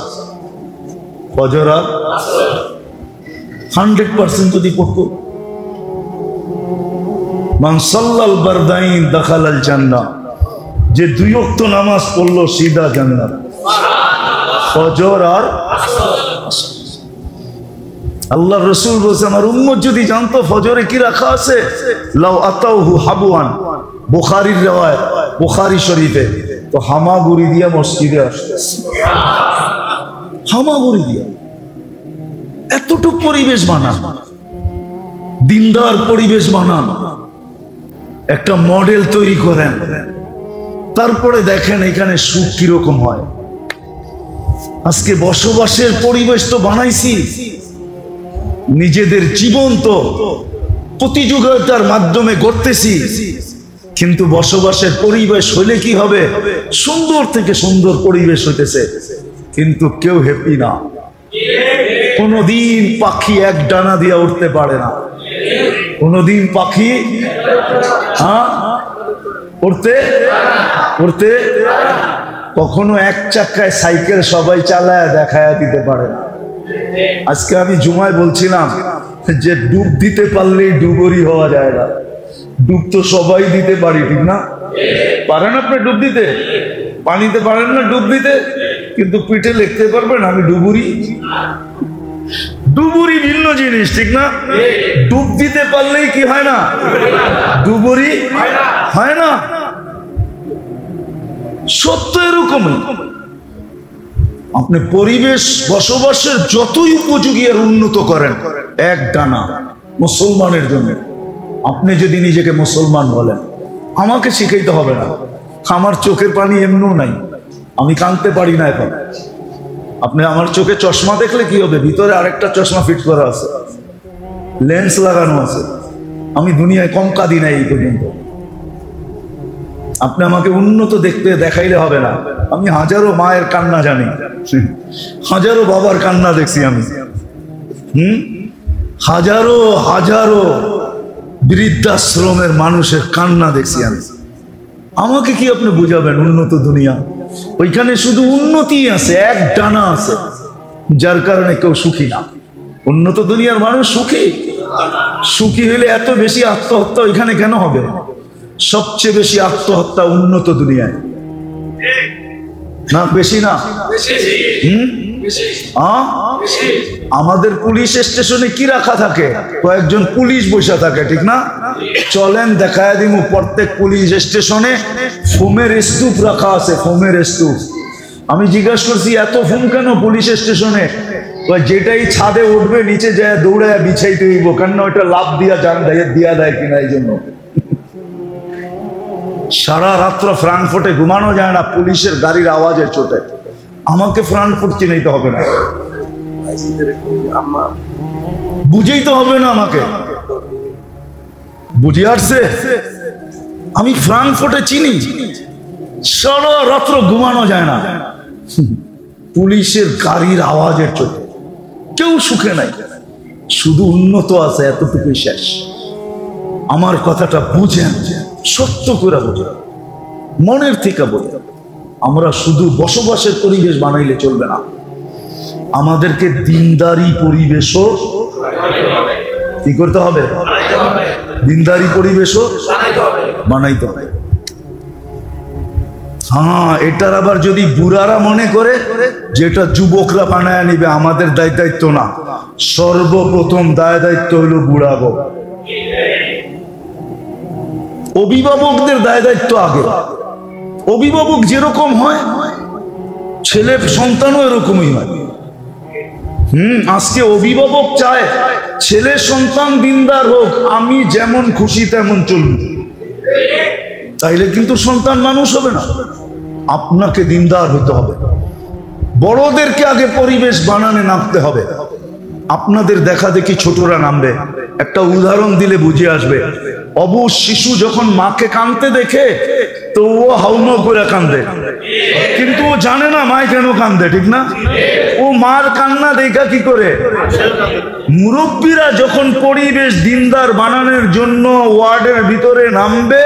ফজর আর 100% যদি পড়তো। মান সাল্লাল বারদাইন দাখালাল জান্নাহ, যে 2 ওয়াক্ত নামাজ পড়লো সিধা জান্নাত। ফজর আর আল্লাহ রসুল বলছে আমার উম্মত যদি জানতো ফজরে কি রাখা আছে, লাউ আতাউহু হাবুয়ান, বুখারীর riwayat, বুখারী শরীফে, তো হামাগুড়ি দিয়া মসজিদে আসতো। হামাগুড়ি দিয়া। এতটুকু পরিবেশ বানান, দিনদার পরিবেশ বানান, একটা মডেল তৈরি করেন, তারপরে দেখেন এখানে সুখ কিরকম হয়। আজকে বসবাসের পরিবেশ তো বানাইছি, নিজেদের জীবন তো প্রতিযোগিতার মাধ্যমে গড়তেছি, কিন্তু বসবাসের পরিবেশ হলে কি হবে? সুন্দর থেকে সুন্দর পরিবেশ হইতেছে, কিন্তু কেউ হ্যাপি না। কোনদিন পাখি এক ডানা দিয়ে উঠতে পারে না। কোনদিন পাখি উঠতে উঠতে কখনো এক চাকায় সাইকেল সবাই চালায় দেখায় দিতে পারে না। আজকে আমি জুমায় বলছিলাম যে ডুব দিতে পারলেই ডুবুরি হওয়া যায় না। ডুব তো সবাই দিতে পারি, ঠিক না? পারেন আপনি ডুব দিতে? পানিতে পারেন না ডুব দিতে, কিন্তু পিঠে লিখতে পারবেন আমি ডুবুরি। ডুবুরি ভিন্ন জিনিস, ঠিক না? ডুব দিতে পারলেই কি হয় না? ডুবুরি হয় না। সত্য এরকমই। আপনি পরিবেশ বসবাসের যতই উপযোগী আর উন্নত করেন, এক ডানা মুসলমানের জন্য, আপনি যদি নিজেকে মুসলমান বলেন, আমাকে শিখাইতে হবে না। আমার চোখের পানি এমনও নাই, আমি কাঁদতে পারি না এখন। আপনি আমার চোখে চশমা দেখলে কি হবে? ভিতরে আরেকটা চশমা ফিট করা আছে, লেন্স লাগানো আছে। আমি দুনিয়ায় কম কাঁদি না এই পর্যন্ত। আপনি আমাকে উন্নত দেখতে দেখাইলে হবে না। আমি হাজারো মায়ের কান্না জানি, হাজারো বাবার কান্না দেখছি আমি, হাজারো হাজারো বৃদ্ধাশ্রমের মানুষের কান্না দেখছি আমি। আমাকে কি আপনি বুঝাবেন উন্নত দুনিয়া? ওইখানে শুধু উন্নতি আছে, এক ডানা আছে, যার কারণে কেউ সুখী না। উন্নত দুনিয়ার মানুষ সুখী। সুখী হলে এত বেশি আত্মহত্যা ওইখানে কেন হবে? সবচেয়ে বেশি আত্মহত্যা উন্নত দুনিয়ায়, না বেশি না? আমাদের পুলিশ স্টেশনে কি রাখা থাকে? কয়েকজন পুলিশ বসে থাকে, ঠিক না? চলেন দেখায় দিব, প্রত্যেক পুলিশ স্টেশনে ফোমের স্তূপ রাখা আছে, ফোমের স্তূপ। আমি জিজ্ঞাসা করছি এত ফোম কেন পুলিশ স্টেশনে? যেটাই ছাদে উঠবে নিচে যায় দৌড়ায় বিছাইতে হইব, কেন ওইটা লাভ দিয়া জান দিয়া দেয় কিনা এই জন্য। সারা রাত্র ফ্রাঙ্কফুর্টে ঘুমানো যায় না পুলিশের গাড়ির আওয়াজের চোটে। আমাকে ফ্রাঙ্কফুর্ট চিনাইতে হবে না, বুঝেইতে হবে না আমাকে, বুঝে আসছে? আমি ফ্রাঙ্কফুর্টে চিনি, সারা রাত্র ঘুমানো যায় না, পুলিশের গাড়ির আওয়াজের চোখে কেউ সুখে নাই, শুধু উন্নত আছে এতটুকুই শেষ। আমার কথাটা বুঝেন, সত্য করে বুঝেন, মনের থেকে বোঝেন। আমরা শুধু বসবাসের পরিবেশ বানাইলে চলবে না, আমাদেরকে দিনদারি পরিবেশও কি করতে হবে, দিনদারি পরিবেশও বানাইতে হবে। হ্যাঁ, এটার আবার যদি বুড়ারা মনে করে যেটা যুবকরা বানায় নিবে, আমাদের দায়িত্ব না। সর্বপ্রথম দায়িত্ব হলো বুড়াবো, অভিভাবকদের দায়িত্ব আগে। অভিভাবক যেরকম হয়, ছেলে সন্তানও এরকমই হয়। আজকে অভিভাবক চায় ছেলে সন্তান দিনদার হোক, আমি যেমন খুশি তেমন চলব, তাইলে কিন্তু সন্তান মানুষ হবে না। আপনাকে দিনদার হতে হবে, বড়দেরকে আগে পরিবেশ বানানে নামতে হবে। আপনাদের দেখা দেখি ছোটরা নামবে। একটা উদাহরণ দিলে বুঝে আসবে। অবুঝ শিশু যখন মাকে কাঁদতে দেখে তো ও হাউমাউ করে কাঁদে, কিন্তু ও জানে না মায় কেন কাঁদে, ঠিক না? ও মার কান্না দেখা কি করে? মুরব্বীরা যখন পরিবেশ দিনদার বানানোর জন্য ওয়ার্ডের ভিতরে নামবে,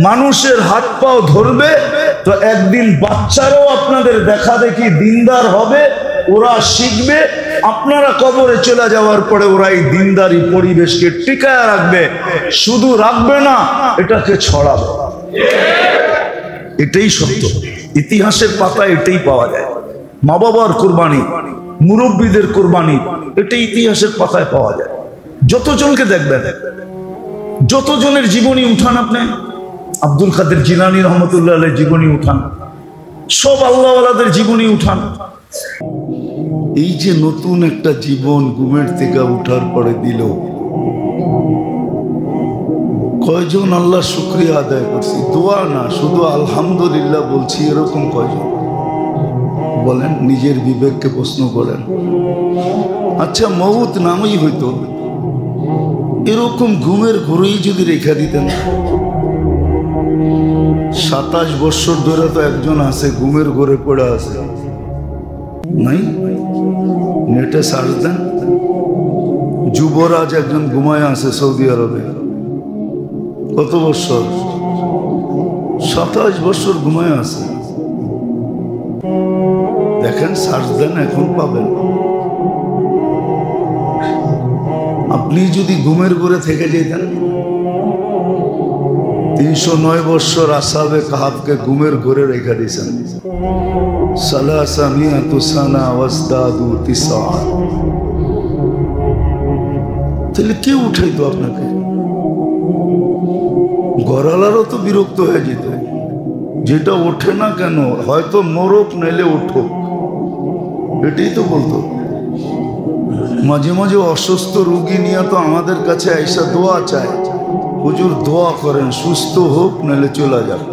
মানুষের হাত পাও ধরবে, তো একদিন বাচ্চারাও আপনাদের দেখা দেখি দিনদার হবে, ওরা শিখবে। আপনারা কবরে চলে যাওয়ার পরে ওরা এই দিনদারি পরিবেশকে টিকায় রাখবে, শুধু রাখবে না, এটাকে ছড়াবে। এটাই সত্য, ইতিহাসের পাতায় এটাই পাওয়া যায়। মা বাবার কোরবানি, মুরব্বীদের কোরবানি, এটাই ইতিহাসের পাতায় পাওয়া যায়। যতজনকে দেখবেন, যতজনের জীবনী উঠান, আপনি আব্দুল কাদের জিলানী রহমতুল্লাহ আলাইহির জীবনী উঠান, সব আল্লাহওয়ালাদের জীবনী উঠান। এই যে নতুন একটা জীবন ঘুমের থেকে উঠার পরে দিল, কয়জন আল্লাহ শুকরিয়া আদায় করছি? দোয়া না, শুধু আলহামদুলিল্লাহ বলছি, এরকম কয়জন বলেন? নিজের বিবেককে প্রশ্ন করেন। আচ্ছা, মউত নামই হইতো, এরকম ঘুমের ঘরেই যদি রেখা দিতেন। 27 বছর ধরে তো একজন আছে ঘুমের ঘরে পড়ে আছে, নাই? নেটে সার্চ দেন, যুবরাজ একজন ঘুমায় আছে সৌদি আরবে। কত বছর? 27 বছর ঘুমায় আছে। দেখেন, সার্চ দেন, এখন পাবেন। আপনি যদি ঘুমের ঘরে থেকে যেতেন, 309 বছর আসহাবে কাহাফকে ঘুমের ঘরে রেখে দিয়েছেন। সালাসামিয়াতু সানা ওয়াজদাদু তিসআ। তাহলে কে উঠাইতো আপনাকে? ঘরালারও তো বিরক্ত হয়ে যেত, যেটা ওঠে না কেন, হয়তো মরক নাইলে উঠুক, এটাই তো বলতো। মাঝে মাঝে অসুস্থ রোগী নিয়ে তো আমাদের কাছে আইসা দোয়া চায়, হুজুর দোয়া করেন সুস্থ হোক নাহলে চলে যাক।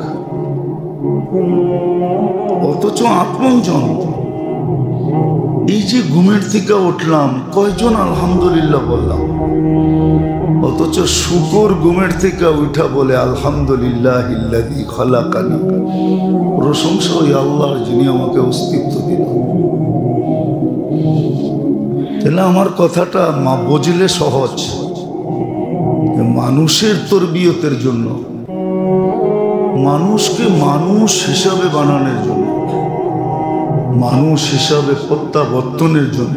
অথচ আপনজন এই যে ঘুমের থেকে উঠলাম, কয়জন আলহামদুলিল্লাহ বললাম? অথচ শুকর ঘুমের থেকে উঠা বলে আলহামদুলিল্লাহিল্লাযী খালাকানি, প্রশংসা ওই আল্লাহর যিনি আমাকে অস্তিত্ব দিল। তাহলে আমার কথাটা মা বুঝলে সহজ। মানুষের তরবিয়তের জন্য, মানুষকে মানুষ হিসাবে বানানোর জন্য, মানুষ হিসাবে প্রত্যাবর্তনের জন্য,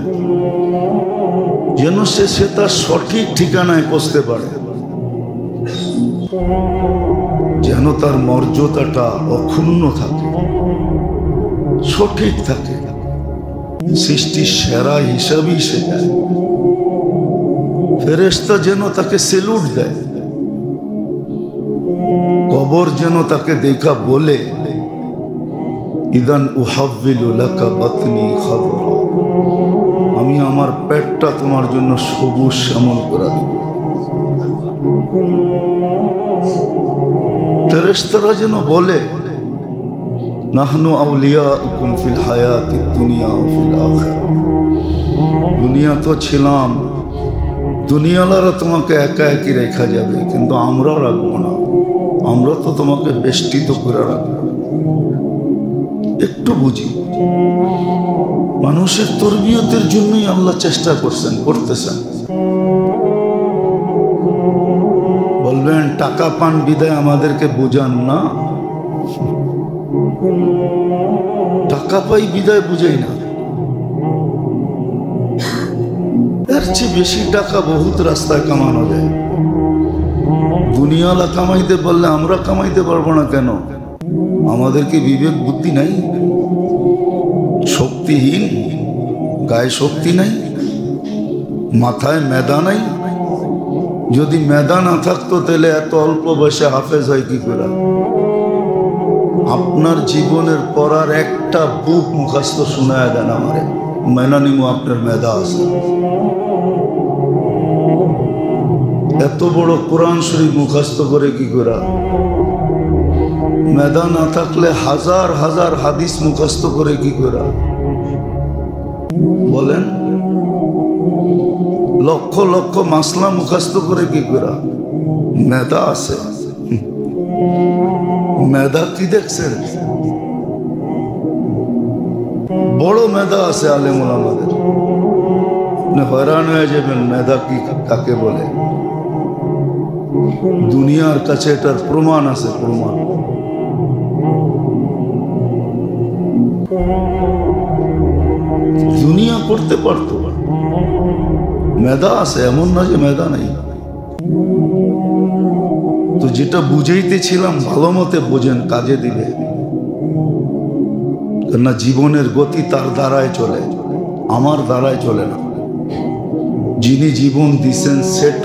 যেন সে তার সঠিক ঠিকানায় পৌঁছতে পারে, যেন তার মর্যাদাটা অক্ষুণ্ণ থাকে, সঠিক থাকে, সৃষ্টির সেরা হিসাবেই সে যায়। ফেরেশতা যেন তাকে সেলুট দেয়, কবর যেন তাকে দেখা বলে ইদান উহাব্বিলু লাকা বাতনি খাদরা, আমি আমার পেটটা তোমার জন্য সবুজ শ্যামল করে দিব। ফেরেশতারা যেন বলে নাহনু আউলিয়াউকুম ফিল হায়াতিদ দুনিয়া ওয়া ফিল আখিরাহ, দুনিয়া তো ছিলাম, দুনিয়ালারা তোমাকে একা একই রেখা যাবে, কিন্তু আমরা রাখবো না, আমরা তো তোমাকে বেষ্টিত করে রাখবো। একটু বুঝি। মানুষের তরবিয়তের জন্যই আল্লাহ চেষ্টা করতেছেন। বলবেন টাকা পান বিদায় আমাদেরকে বোঝান না, টাকা পাই বিদায় বুঝাই না। এর চেয়ে বেশি টাকা বহুত রাস্তায় কামানো যায়। দুনিয়ালা কামাইতে পারলে আমরা কামাইতে পারবো না কেন? আমাদের কি বিবেক বুদ্ধি নাই? শক্তিহীন, গায়ে শক্তি নাই, মাথায় মেধা নাই। যদি মেধা না থাকতো তাহলে এত অল্প বয়সে হাফেজ হয় কি করে? আপনার জীবনের পড়ার একটা বুক মুখস্থ শোনায় দেন আমারে, মেনা নিমু আপনার মেধা আছে। এত বড় কোরআন শরীফ মুখস্থ করে কি করে? মেধা না থাকলে হাজার হাজার হাদিস মুখস্থ করে কি করে? বলেন, লক্ষ লক্ষ মাসলা মুখস্থ করে কি করে? মেধা আছে। মেধা কি দেখছেন? বড় মেধা আছে আলেম ওলামাদের। আপনি হয়রান হয়ে যাবেন মেধা কি কাকে বলে। দুনিয়ার কাছে এটার প্রমাণ আছে, প্রমাণ। দুনিয়া করতে পারতো, মেধা আছে, এমন না যে মেধা নাই। তো যেটা বুঝাইতেছিলাম ভালো মতে বোঝেন, কাজে দিবে। কেননা জীবনের গতি তার দ্বারায় চলে, আমার দ্বারায় চলে না। যিনি জীবন দিছেন, সেট